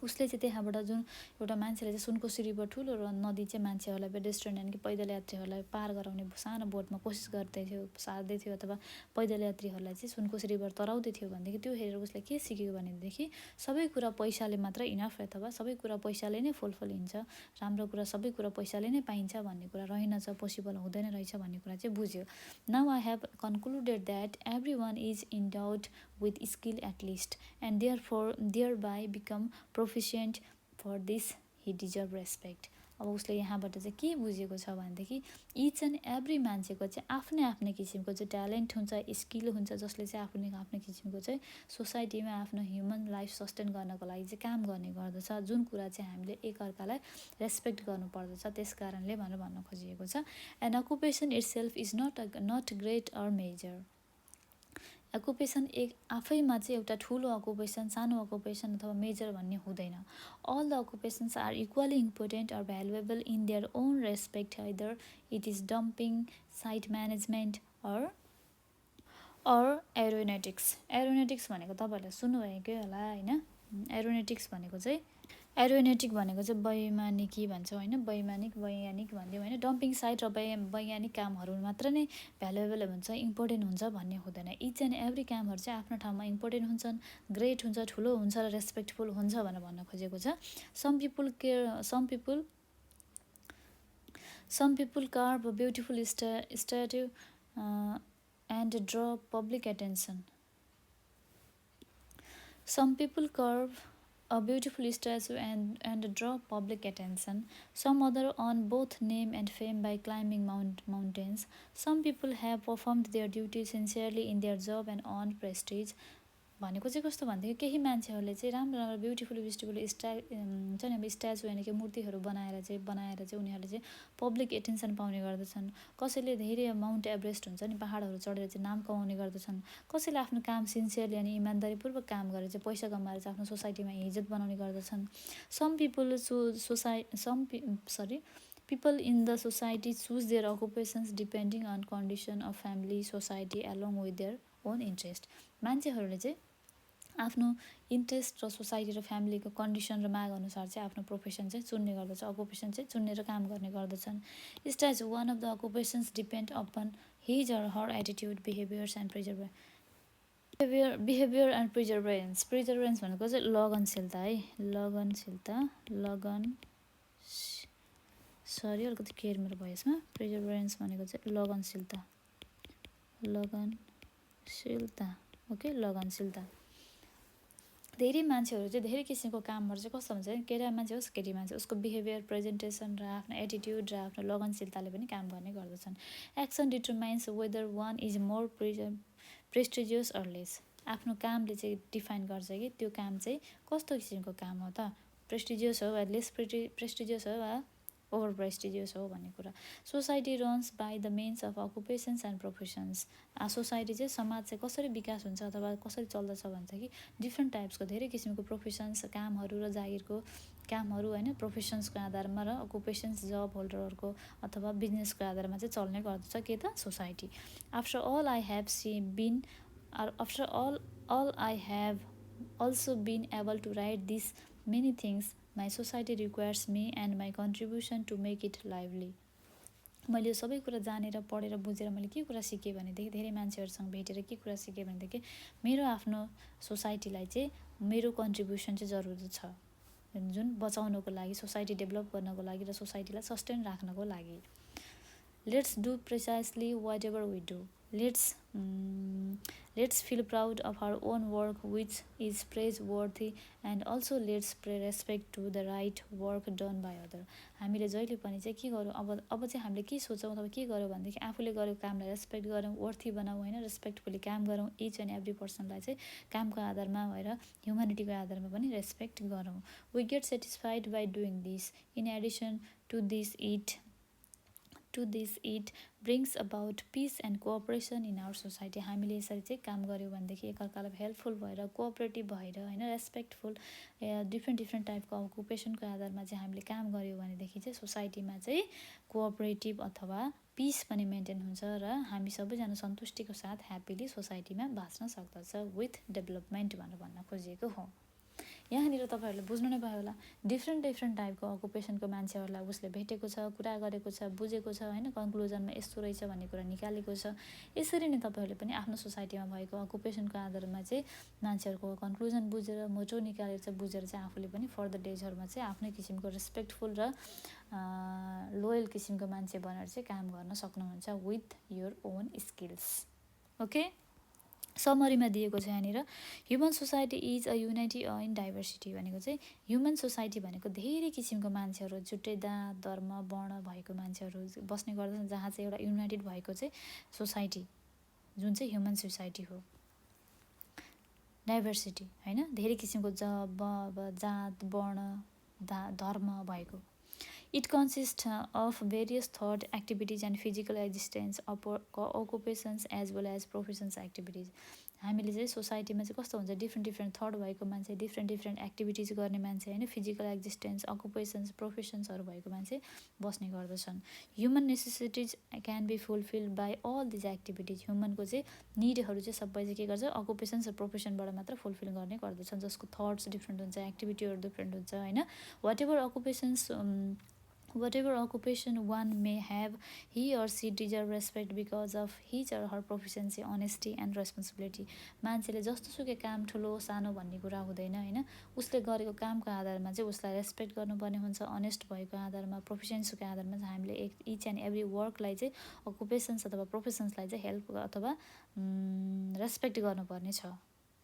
A: उसले चाहिँ त्यहाँबाट जुन एउटा मान्छेले चाहिँ Sunkoshi river ठुलो नदी चाहिँ मान्छेहरूलाई पेडेस्ट्रियन यानि कि पैदल यात्रीहरूलाई पार गराउने सानो बोटमा कोसिस गर्दै थियो, सार्दै थियो, अथवा पैदल यात्रीहरूलाई चाहिँ सुनकोशी रिभर तराउँदै थियो भनेदेखि त्यो हेरेर उसले के सिक्यो भनेदेखि सबै कुरा पैसाले मात्र इनफ अथवा सबै कुरा पैसाले नै फुलफिल हुन्छ, राम्रो कुरा सबै कुरा पैसाले नै पाइन्छ भन्ने कुरा रहेनछ, पोसिबल हुँदैन रहेछ भन्ने कुरा चाहिँ बुझ्यो। Now I have concluded that everyone is endowed with skill at least and thereby become proficient for this he deserve respect। अब उसले यहाँबाट चाहिँ के बुझेको छ भनेदेखि इच एन्ड एभ्री मान्छेको चाहिँ आफ्नै किसिमको चाहिँ ट्यालेन्ट हुन्छ, स्किल हुन्छ, जसले चाहिँ आफ्नो किसिमको चाहिँ सोसाइटीमा आफ्नो ह्युमन लाइफ सस्टेन गर्नको लागि चाहिँ काम गर्ने गर्दछ, जुन कुरा चाहिँ हामीले एकअर्कालाई रेस्पेक्ट गर्नुपर्दछ। त्यस कारणले भनेर भन्न खोजिएको छ। An occupation itself is not great or major. Occupation एक आफैमा चाहिँ एउटा ठुलो अकुपेसन, सानो अकुपेसन अथवा मेजर भन्ने हुँदैन। All the occupations are equally important or valuable in their own respect, either it is dumping, site management or aeronautics. Aeronautics भनेको तपाईँहरूले सुन्नुभएकै होला होइन। एरोनेटिक भनेको चाहिँ वैमानिकी भन्छ होइन, वैज्ञानिक भनिदिउँ होइन। डम्पिङ साइट र वैज्ञानिक कामहरू मात्र नै भ्यालुएबल हुन्छ, इम्पोर्टेन्ट हुन्छ भन्ने हुँदैन। इच एन्ड एभ्री कामहरू चाहिँ आफ्नो ठाउँमा इम्पोर्टेन्ट हुन्छन्, ग्रेट हुन्छ, ठुलो हुन्छ र रेस्पेक्टफुल हुन्छ भनेर भन्न खोजेको छ। Some people carve a beautiful statue and draw public attention. Some people carve a beautiful statue and draw public attention. Some other earn both name and fame by climbing mountains. Some people have performed their duty sincerely in their job and earned prestige. भनेको चाहिँ कस्तो भनेदेखि केही मान्छेहरूले चाहिँ राम्रो राम्रो beautiful style हुन्छ नि अब स्ट्याचु होइन कि मूर्तिहरू बनाएर चाहिँ उनीहरूले चाहिँ पब्लिक एटेन्सन पाउने गर्दछन्। कसैले धेरै माउन्ट एभरेस्ट हुन्छ नि पहाडहरू चढेर चाहिँ नाम कमाउने गर्दछन्। कसैले आफ्नो काम सिन्सियरली अनि इमान्दारीपूर्वक काम गरेर चाहिँ पैसा कमाएर चाहिँ आफ्नो सोसाइटीमा इज्जत बनाउने गर्दछन्। People in the society choose their occupations depending on condition of family, society along with their own interest. मान्छेहरूले चाहिँ आफ्नो इन्ट्रेस्ट र सोसाइटी र फ्यामिलीको कन्डिसन र माग अनुसार चाहिँ आफ्नो प्रोफेसन चाहिँ चुन्ने गर्दछ, अकुपेसन चाहिँ चुन्ने र काम गर्ने गर्दछन्। Stage one of the occupations depend upon his or her attitude, behaviours and behaviour and perseverance भनेको चाहिँ लगनशीलता है, अलिकति केयर मेरो भयो यसमा। प्रिजर्भेन्स भनेको चाहिँ लगनशीलता। धेरै मान्छेहरू चाहिँ धेरै किसिमको कामहरू चाहिँ कस्तो हुन्छ भने केटा मान्छे होस् केटी मान्छे उसको बिहेभियर, प्रेजेन्टेसन र आफ्नो एटिट्युड र आफ्नो लगनशीलताले पनि काम गर्ने गर्दछन्। Action determines whether one is more prestigious or less. आफ्नो कामले चाहिँ डिफाइन गर्छ कि त्यो काम चाहिँ कस्तो किसिमको काम हो त, प्रेस्टिजियस हो वा लेस प्रेस्टिजियस हो वा ओभर प्रेस्टिजियस हो भन्ने कुरा। Society runs by the means of occupations and professions. Society चाहिँ समाज चाहिँ कसरी विकास हुन्छ अथवा कसरी चल्दछ भन्छ कि डिफ्रेन्ट टाइप्सको धेरै किसिमको प्रोफेसन्स, कामहरू र जागिरको कामहरू होइन प्रोफेसन्सको आधारमा र अकुपेसन्स जब होल्डरहरूको अथवा बिजनेसको आधारमा चाहिँ चल्ने गर्दछ के त society. After all I have also been able to write these many things. My society requires me and my contribution to make it lively. मैले सबै कुरा जानेर पढेर बुझेर मैले के कुरा सिकेँ भनेदेखि धेरै मान्छेहरूसँग भेटेर के कुरा सिकेँ भनेदेखि मेरो आफ्नो सोसाइटीलाई चाहिँ मेरो कन्ट्रिब्युसन चाहिँ जरुरी छ, जुन बचाउनको लागि, सोसाइटी डेभलप गर्नको लागि र सोसाइटीलाई सस्टेन राख्नको लागि। Let's do precisely whatever we do. Let's feel proud of our own work which is praiseworthy and also let's pay respect to the right work done by other. हामीले जहिले पनि चाहिँ के गरौँ, अब चाहिँ हामीले के सोचौँ अथवा के गरौँ भनेदेखि आफूले गरेको कामलाई रेस्पेक्ट गरौँ, वर्थी बनाऊ होइन, रेस्पेक्टफुली काम गरौँ। इच एन्ड एभ्री पर्सनलाई चाहिँ कामको आधारमा भएर ह्युम्यानिटीको आधारमा पनि रेस्पेक्ट गरौँ। We get satisfied by doing this. In addition to this it brings about peace and cooperation in our society. हामीले यसरी चाहिँ काम गऱ्यौँ भनेदेखि एकअर्कालाई हेल्पफुल भएर, कोअपरेटिभ भएर होइन, रेस्पेक्टफुल डिफ्रेन्ट टाइपको अकुपेसनको आधारमा चाहिँ हामीले काम गऱ्यौँ भनेदेखि चाहिँ सोसाइटीमा चाहिँ कोअपरेटिभ अथवा पिस पनि मेन्टेन हुन्छ र हामी सबैजना सन्तुष्टिको साथ ह्याप्पिली सोसाइटीमा बाँच्न सक्दछ विथ डेभलपमेन्ट भनेर भन्न खोजिएको हो। यहाँनिर तपाईँहरूले बुझ्नु नै भयो होला, डिफ्रेन्ट टाइपको अकुपेसनको मान्छेहरूलाई उसले भेटेको छ, कुरा गरेको छ, बुझेको छ होइन, कन्क्लुजनमा यस्तो रहेछ भन्ने कुरा निकालेको छ। यसरी नै तपाईँहरूले पनि आफ्नो सोसाइटीमा भएको अकुपेसनको आधारमा चाहिँ मान्छेहरूको कन्क्लुजन बुझेर, मोटो निकालेर चाहिँ बुझेर चाहिँ आफूले पनि फर्दर डेजहरूमा चाहिँ आफ्नै किसिमको रेस्पेक्टफुल र लोयल किसिमको मान्छे बनेर चाहिँ काम गर्न सक्नुहुन्छ with your own skills. Okay, समरीमा दिएको छ यहाँनिर, human society is a unity in diversity. भनेको चाहिँ ह्युमन सोसाइटी भनेको धेरै किसिमको मान्छेहरू, छुट्टै जात, धर्म, वर्ण भएको मान्छेहरू बस्ने गर्दछन्, जहाँ चाहिँ एउटा युनाइटेड भएको चाहिँ सोसाइटी जुन चाहिँ ह्युमन सोसाइटी हो। डाइभर्सिटी होइन, धेरै किसिमको जात, वर्ण, धर्म भएको। It consists of various thought activities and physical existence, occupations as well as professions activities. हामीले चाहिँ सोसाइटीमा चाहिँ कस्तो हुन्छ, डिफ्रेन्ट थट भएको मान्छे, डिफ्रेन्ट एक्टिभिटिज गर्ने मान्छे होइन, फिजिकल एक्जिस्टेन्स, अकुपेसन्स, प्रोफेसन्सहरू भएको मान्छे बस्ने गर्दछन्। Human necessities can be fulfilled by all these activities. ह्युमनको चाहिँ निडहरू चाहिँ सबै चाहिँ के गर्छ, अकुपेसन्स र प्रोफेसनबाट मात्र फुलफिल गर्ने गर्दछन्, जसको थट्स डिफ्रेन्ट हुन्छ, एक्टिभिटीहरू डिफ्रेन्ट हुन्छ होइन। Whatever occupation one may have, he or she deserve respect because of his or her proficiency, honesty and responsibility. मान्छेले जस्तोसुकै काम ठुलो सानो भन्ने कुरा हुँदैन होइन, उसले गरेको कामको आधारमा चाहिँ उसलाई रेस्पेक्ट गर्नुपर्ने हुन्छ, अनेस्ट भएको आधारमा, प्रोफेसन्सको आधारमा चाहिँ हामीले इच एन्ड एभ्री वर्कलाई चाहिँ अकुपेसन्स अथवा प्रोफेसन्सलाई चाहिँ हेल्प अथवा रेस्पेक्ट गर्नुपर्ने छ,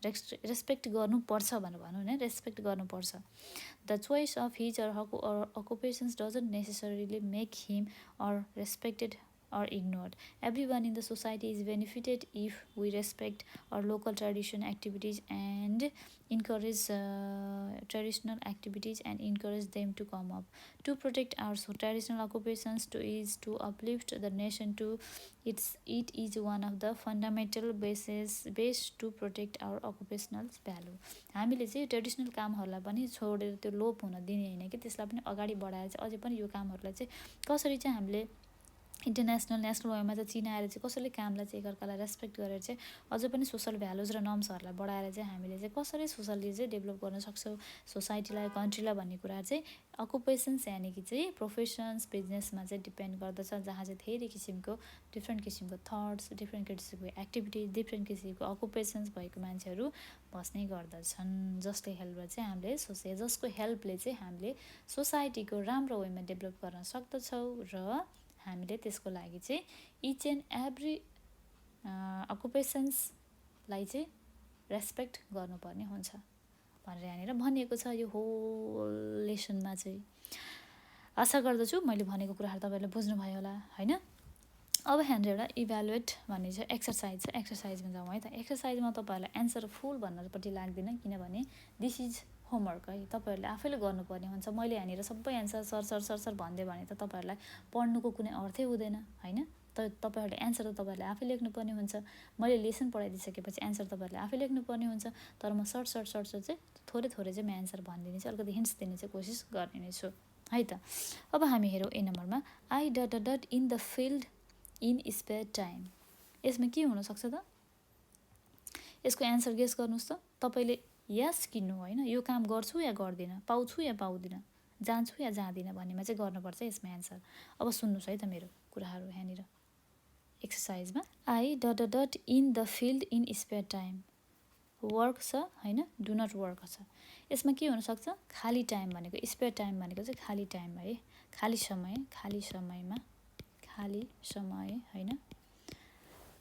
A: रेस्पेक्ट गर्नुपर्छ भनेर भनौँ होइन, रेस्पेक्ट गर्नुपर्छ। The choice of his or her occupations doesn't necessarily make him or or ignored. Everyone in the society is benefited if we respect our local tradition activities and encourage traditional activities and encourage them to come up. To protect our traditional occupations to uplift the nation to it is one of the fundamental base to protect our occupational value. हामीले चाहिँ traditional कामहरूलाई पनि छोडेर त्यो लोप हुन दिने होइन कि त्यसलाई पनि अगाडि बढाएर चाहिँ अझै पनि यो कामहरूलाई चाहिँ कसरी चाहिँ हामीले इन्टरनेसनल नेसनल वेमा चाहिँ चिनाएर चाहिँ कसैले कामलाई चाहिँ एकअर्कालाई रेस्पेक्ट गरेर चाहिँ अझै पनि सोसल भ्यालुज र नर्म्सहरूलाई बढाएर चाहिँ हामीले चाहिँ कसरी सोसली चाहिँ डेभलप गर्न सक्छौँ सोसाइटीलाई कन्ट्रीलाई भन्ने कुरा चाहिँ अकुपेसन्स यानि कि चाहिँ प्रोफेसन्स बिजनेसमा चाहिँ डिपेन्ड गर्दछ जहाँ चाहिँ धेरै किसिमको डिफ्रेन्ट किसिमको थट्स डिफ्रेन्ट किसिमको एक्टिभिटिज डिफ्रेन्ट किसिमको अकुपेसन्स भएको मान्छेहरू बस्ने गर्दछन् जसले हेल्पले चाहिँ हामीले जसको हेल्पले चाहिँ हामीले सोसाइटीको राम्रो वेमा डेभलप गर्न सक्दछौँ र हामीले त्यसको लागि चाहिँ इच एन्ड एभ्री अकुपेसन्सलाई चाहिँ रेस्पेक्ट गर्नुपर्ने हुन्छ भनेर यहाँनिर भनिएको छ यो होल लेसनमा चाहिँ। आशा गर्दछु मैले भनेको कुराहरू तपाईँहरूले बुझ्नुभयो होला होइन। अब यहाँनिर एउटा इभ्यालुएट भन्ने चाहिँ एक्सर्साइज छ, एक्सर्साइजमा जाउँ है त। एक्सर्साइजमा तपाईँहरूलाई एन्सर फुल भन्नपट्टि लाग्दैन किनभने दिस इज होमवर्क है, तपाईँहरूले आफैले गर्नुपर्ने हुन्छ। मैले यहाँनिर सबै एन्सर सर भनिदियो भने त तपाईँहरूलाई पढ्नुको कुनै अर्थै हुँदैन होइन। तपाईँहरूले एन्सर त तपाईँहरूले आफै लेख्नुपर्ने हुन्छ। मैले लेसन पढाइदिइसकेपछि एन्सर तपाईँहरूले आफै लेख्नुपर्ने हुन्छ। तर म सर्ट चाहिँ थोरै चाहिँ म एन्सर भनिदिने चाहिँ अलिकति हिन्ट्स दिने चाहिँ कोसिस गर्ने नै छु है त। अब हामी हेरौँ ए नम्बरमा I dot in the field in spare time. यसमा के हुनसक्छ त, यसको एन्सर गेस गर्नुहोस् त। तपाईँले यस किन्नु होइन, यो काम गर्छु या गर्दिनँ, पाउँछु या पाउँदिनँ, जान्छु या जाँदिनँ भन्नेमा चाहिँ गर्नुपर्छ यसमा एन्सर। अब सुन्नुहोस् है त मेरो कुराहरू यहाँनिर एक्सर्साइजमा। I dot in the field in spare time work छ होइन, डु नट वर्क छ। यसमा के हुनसक्छ, खाली टाइम भनेको स्पेयर टाइम भनेको चाहिँ खाली टाइम है, खाली समय होइन।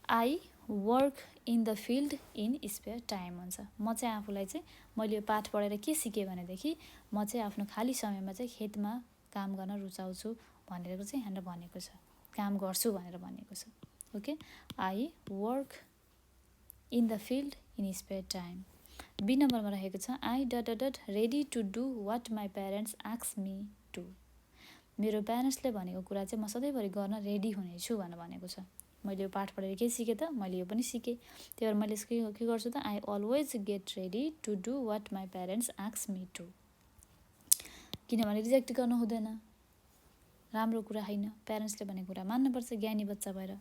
A: I work in the field in spare time हुन्छ। म चाहिँ आफूलाई चाहिँ मैले यो पाठ पढेर के सिकेँ भनेदेखि म चाहिँ आफ्नो खाली समयमा चाहिँ खेतमा काम गर्न रुचाउँछु भनेर चाहिँ यहाँनिर भनेको छ, काम गर्छु भनेर भनेको छ। Okay, I work in the field in spare time. B नम्बरमा रहेको छ I dot ready to do what my parents ask me to. मेरो प्यारेन्ट्सले भनेको कुरा चाहिँ म सधैँभरि गर्न रेडी हुनेछु भनेर भनेको छ। मैले यो पाठ पढेर के सिकेँ त, मैले यो पनि सिकेँ। त्यही भएर मैले के गर्छु त, I always get ready to do what my parents ask me to. किनभने रिजेक्ट गर्नु हुँदैन, राम्रो कुरा होइन, प्यारेन्ट्सले भनेको कुरा मान्नुपर्छ ज्ञानी बच्चा भएर।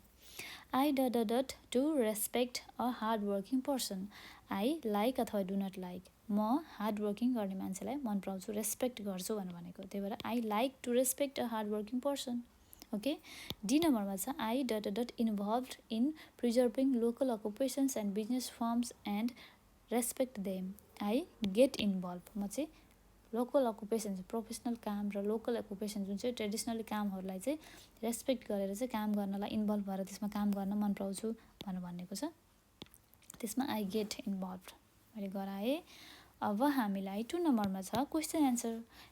A: I dot to respect a hard working person. I like अथवा डु नट लाइक, म हार्ड वर्किङ गर्ने मान्छेलाई मन पराउँछु, रेस्पेक्ट गर्छु भनेको। त्यही भएर I like to respect a hard working person. Okay, D नम्बरमा छ I dot involved in preserving local occupations and business firms and respect them. I get involve, म चाहिँ लोकल अकुपेसन्स प्रोफेसनल काम र लोकल अकुपेसन जुन चाहिँ ट्रेडिसनली कामहरूलाई चाहिँ रेस्पेक्ट गरेर चाहिँ काम गर्नलाई इन्भल्भ भएर त्यसमा काम गर्न मन पराउँछु भनेर भनेको छ। त्यसमा आई गेट इन्भल्भ मैले गराएँ। अब हामीलाई 2 नम्बरमा छ question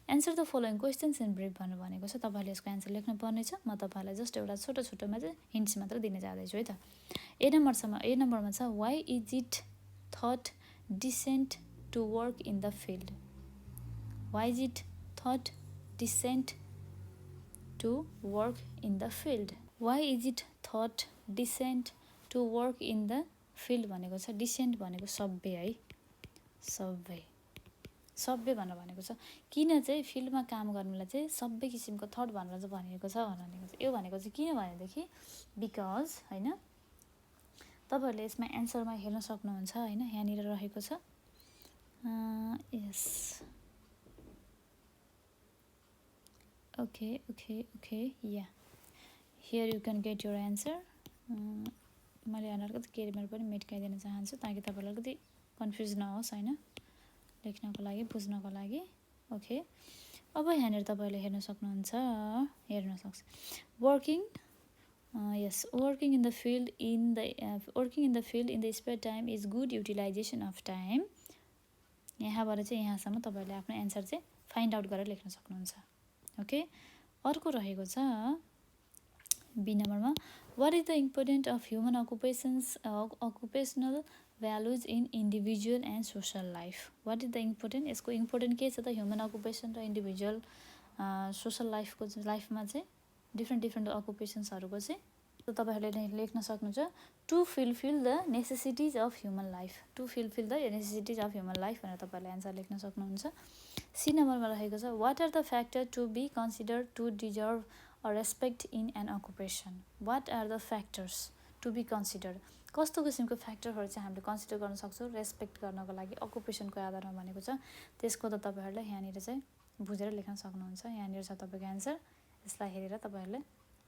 A: answer the following questions in brief भनेर भनेको छ। तपाईँहरूले यसको एन्सर लेख्नुपर्ने छ। म तपाईँलाई जस्ट एउटा छोटोमा चाहिँ हिन्ट्स मात्र दिन जाँदैछु है त। ए नम्बरमा छ why is it thought decent to work in the field. Why is it thought decent to work in the field? Why is it thought decent to work in the field भनेको छ। Decent भनेको सभ्य है, सभ्य भनेर भनेको छ। किन चाहिँ फिल्डमा काम गर्नुलाई चाहिँ सबै किसिमको थट भनेर चाहिँ भनेको छ भनेको छ। यो भनेको चाहिँ किन भनेदेखि बिकज होइन, तपाईँहरूले यसमा एन्सरमा हेर्न सक्नुहुन्छ होइन, यहाँनिर रहेको छ। यस okay, yeah, here you can get your answer. मैले यहाँनिर अलिकति केरियर पनि मेटकाइदिन चाहन्छु ताकि तपाईँलाई अलिकति कन्फ्युज नहोस् होइन, लेख्नको लागि बुझ्नको लागि। ओके, अब यहाँनिर तपाईँले हेर्न सक्नुहुन्छ, working in the field in the spare time is good utilisation of time. यहाँबाट चाहिँ यहाँसम्म तपाईँहरूले आफ्नो एन्सर चाहिँ फाइन्ड आउट गरेर लेख्न सक्नुहुन्छ। ओके, अर्को रहेको छ बी नम्बरमा what is the important of human occupational values in individual and social life. What is the important, यसको इम्पोर्टेन्ट के छ त ह्युमन अकुपेसन र इन्डिभिजुअल सोसल लाइफको लाइफमा चाहिँ डिफ्रेन्ट अकुपेसन्सहरूको चाहिँ तपाईँहरूले लेख्न सक्नुहुन्छ. To fulfil the necessities of human life. To fulfil the necessities of human life भनेर तपाईँहरूले एन्सर लेख्न सक्नुहुन्छ. सी नम्बरमा रहेको छ what are the factor to be consider to deserve a respect in an occupation. What are the factors to be consider, कस्तो किसिमको फ्याक्टरहरू चाहिँ हामीले कन्सिडर गर्न सक्छौँ रेस्पेक्ट गर्नको लागि अकुपेसनको आधारमा भनेको छ. त्यसको त तपाईँहरूले यहाँनिर चाहिँ बुझेर लेख्न सक्नुहुन्छ. यहाँनिर छ तपाईँको एन्सर. यसलाई हेरेर तपाईँहरूले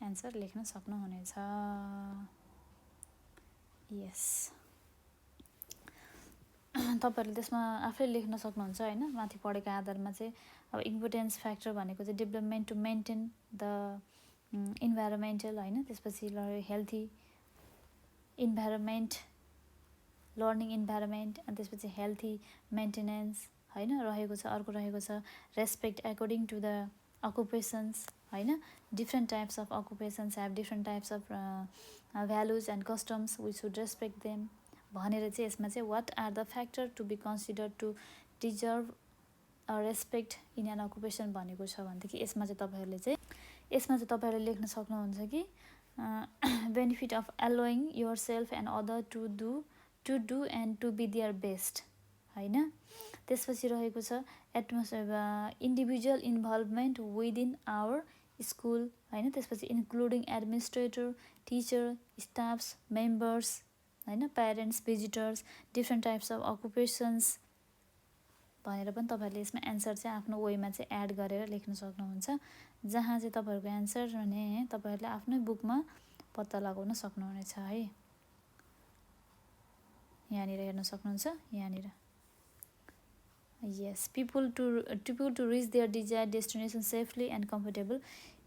A: एन्सर लेख्न सक्नुहुनेछ. यस, तपाईँहरूले त्यसमा आफै लेख्न सक्नुहुन्छ होइन. माथि पढेको आधारमा चाहिँ अब इम्पोर्टेन्स फ्याक्टर भनेको चाहिँ development to maintain the environmental होइन, त्यसपछि हेल्थी इन्भाइरोमेन्ट, लर्निङ इन्भाइरोमेन्ट, अनि त्यसपछि हेल्थी मेन्टेनेन्स होइन रहेको छ. अर्को रहेको छ respect according to the occupations होइन. Different types of occupations have different types of values and customs, we should respect them भनेर चाहिँ यसमा चाहिँ what are the factor to be consider to deserve respect in an occupation भनेको छ भनेदेखि यसमा चाहिँ तपाईँहरूले लेख्न सक्नुहुन्छ कि benefit of allowing yourself and other to do and to be their best होइन. त्यसपछि रहेको छ atmosphere individual involvement within our school होइन. त्यसपछि including administrator, teacher, staffs, members होइन, parents, visitors, different types of occupations भनेर पनि तपाईँहरूले यसमा एन्सर चाहिँ आफ्नो वेमा चाहिँ एड गरेर लेख्न सक्नुहुन्छ. जहाँ चाहिँ तपाईँहरूको एन्सर भने तपाईँहरूले आफ्नै बुकमा पत्ता लगाउन सक्नुहुनेछ है. यहाँनिर हेर्न सक्नुहुन्छ. यहाँनिर yes, people to reach their desired destination safely and comfortable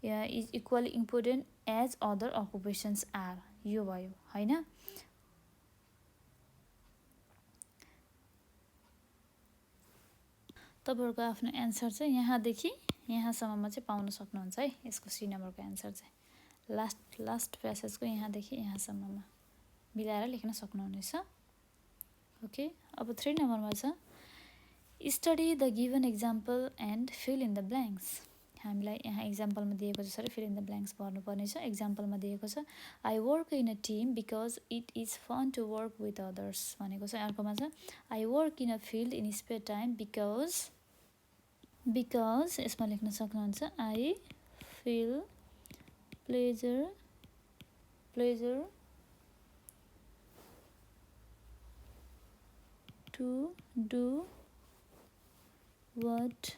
A: is equally important as other occupations are. यो भयो होइन. तपाईँहरूको आफ्नो एन्सर चाहिँ यहाँदेखि यहाँसम्ममा चाहिँ पाउन सक्नुहुन्छ है. यसको सी नम्बरको एन्सर चाहिँ लास्ट प्यासेजको यहाँदेखि यहाँसम्ममा मिलाएर लेख्न सक्नुहुनेछ. ओके, अब 3 नम्बरमा छ study the given example and fill in the blanks. हामीलाई यहाँ इक्जाम्पलमा दिएको छ sorry fill in the blanks भर्नुपर्नेछ. इक्जाम्पलमा दिएको छ I work in a team because it is fun to work with others भनेको छ. अर्कोमा छ I work in a field in spare time because यसमा लेख्न सक्नुहुन्छ I feel pleasure to do what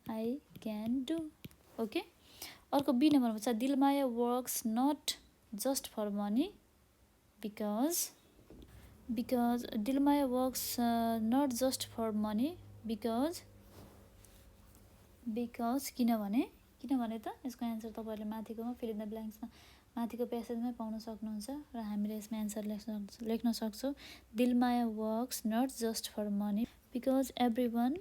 A: I can do. Okay, अर्को B नम्बरमा छ Dilmaya works not just for money because Dilmaya works not just for money because किनभने त यसको answer तपाईँहरूले माथिकोमा फिल इन द ब्ल्याङ्क्समा माथिको प्यासेजमै पाउन सक्नुहुन्छ र हामीले यसमा एन्सर लेख्न सक्छौँ. Dilmaya works not just for money because everyone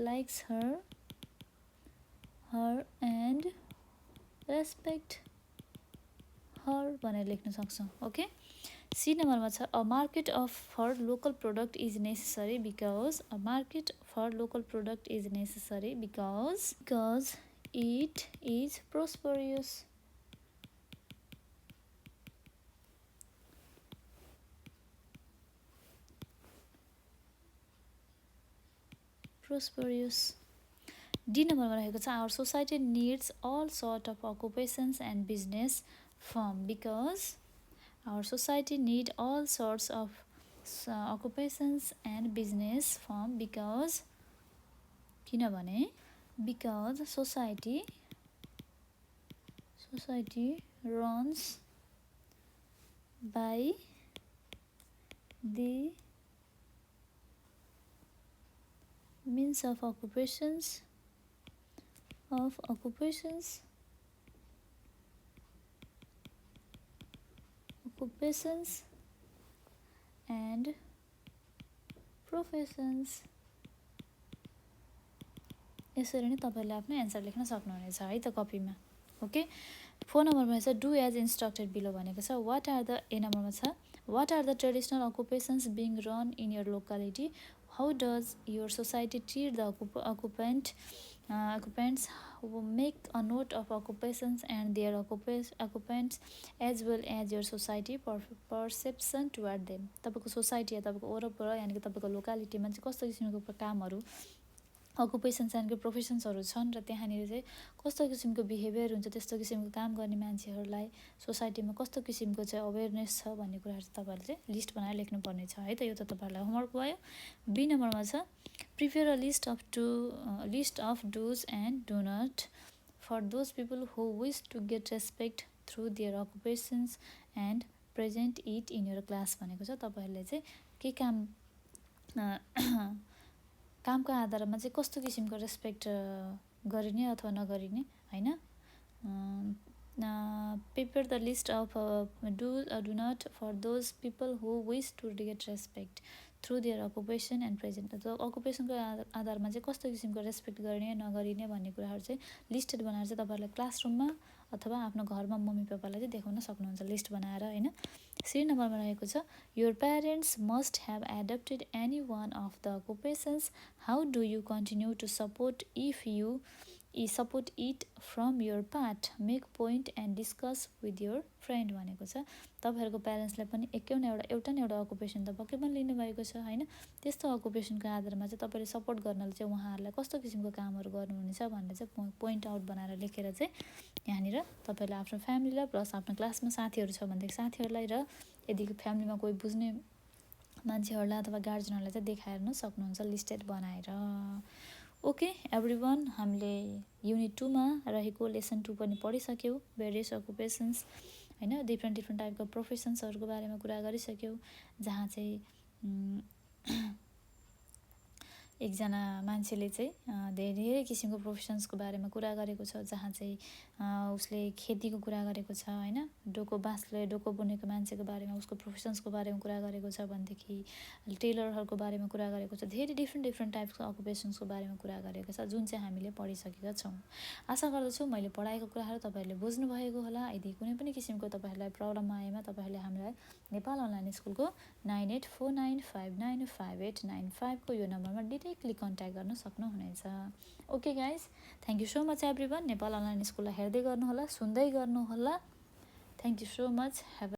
A: likes her and respect her भनेर लेख्न सक्छौँ. ओके, सी नम्बरमा छ a market for local product is necessary because it is prosperous. D नम्बरमा रहेको छ our society needs all sort of occupations and business firm because our society need all sorts of occupations and business firm किनभने society runs by the means of occupations and professions. यसरी नै तपाईँहरूले आफ्नो answer लेख्न सक्नुहुनेछ है त कपीमा। ओके, 4 नम्बरमा छ डु एज इन्स्ट्रक्टेड बिलो भनेको छ वाट आर द ए नम्बरमा छ what are the traditional occupations being run in your locality, how does your society treat the occupants, make a note of occupations and their occupants as well as your society perception toward them। तपाईँको society या तपाईँको वरपर यानि कि तपाईँको लोकालिटीमा चाहिँ कस्तो किसिमको कामहरू अकुपेसन्स यानि कि प्रोफेसन्सहरू छन् र त्यहाँनिर चाहिँ कस्तो किसिमको बिहेभियर हुन्छ, त्यस्तो किसिमको काम गर्ने मान्छेहरूलाई सोसाइटीमा कस्तो किसिमको चाहिँ अवेरनेस छ भन्ने कुराहरू चाहिँ तपाईँहरूले चाहिँ लिस्ट बनाएर लेख्नुपर्ने छ है त। यो त तपाईँहरूलाई होमवर्क भयो। बी नम्बरमा छ prepare a list of dos and do not for those people who wish to get respect through their occupations and present it in your class भनेको छ तपाईँहरूले चाहिँ के काम कामको आधारमा चाहिँ कस्तो किसिमको रेस्पेक्ट गरिने अथवा नगरिने होइन। Prepare the list of do not for those people who wish to get respect through their occupation and present. अकुपेसनको आधारमा चाहिँ कस्तो किसिमको रेस्पेक्ट गर्ने नगरिने भन्ने कुराहरू चाहिँ लिस्टेड बनाएर चाहिँ तपाईँहरूले क्लासरुममा अथवा आफ्नो घरमा मम्मी पापालाई चाहिँ देखाउन सक्नुहुन्छ लिस्ट बनाएर होइन। सी नम्बरमा रहेको छ your parents must have adapted any one of the occupations, how do you continue to support if you support it from your part, make point and discuss with your friend भनेको छ। तपाईँहरूको प्यारेन्ट्सलाई पनि एउटा न एउटा अकुपेसन त पक्कै पनि लिनुभएको छ होइन। त्यस्तो अकुपेसनको आधारमा चाहिँ तपाईँले सपोर्ट गर्नले चाहिँ उहाँहरूलाई कस्तो किसिमको कामहरू गर्नुहुनेछ भनेर चाहिँ पोइन्ट आउट बनाएर लेखेर चाहिँ यहाँनिर तपाईँले आफ्नो फ्यामिलीलाई प्लस आफ्नो क्लासमा साथीहरू छ भनेदेखि साथीहरूलाई र यदि फ्यामिलीमा कोही बुझ्ने मान्छेहरूलाई अथवा गार्जेनहरूलाई चाहिँ देखाएर सक्नुहुन्छ लिस्टेड बनाएर। ओके एभ्रिवान, हामीले युनिट 2मा रहेको लेसन 2 पनि पढिसक्यौँ। भेरियस अकुपेसन्स होइन, डिफ्रेन्ट टाइपको प्रोफेसन्सहरूको बारेमा कुरा गरिसक्यौँ, जहाँ चाहिँ एकजना मान्छेले चाहिँ धेरै किसिमको प्रोफेसन्सको बारेमा कुरा गरेको छ, जहाँ चाहिँ उसले खेतीको कुरा गरेको छ होइन, डोको बुनेको मान्छेको बारेमा उसको प्रोफेसन्सको बारेमा कुरा गरेको छ भनेदेखि टेलरहरूको बारेमा कुरा गरेको छ, धेरै डिफ्रेन्ट टाइप्सको अकुपेसन्सको बारेमा कुरा गरेको छ जुन चाहिँ हामीले पढिसकेका छौँ। आशा गर्दछु मैले पढाएको कुराहरू तपाईँहरूले बुझ्नुभएको होला। यदि कुनै पनि किसिमको तपाईँहरूलाई प्रब्लम आएमा तपाईँहरूले हामीलाई नेपाल अनलाइन स्कुलको 9849595895 को यो नम्बरमा डिरेक्टली कन्ट्याक्ट गर्न सक्नुहुनेछ। Okay guys, thank you so much everyone. Nepal online स्कुललाई हेर्दै गर्नुहोला, सुन्दै गर्नुहोला। Thank you so much.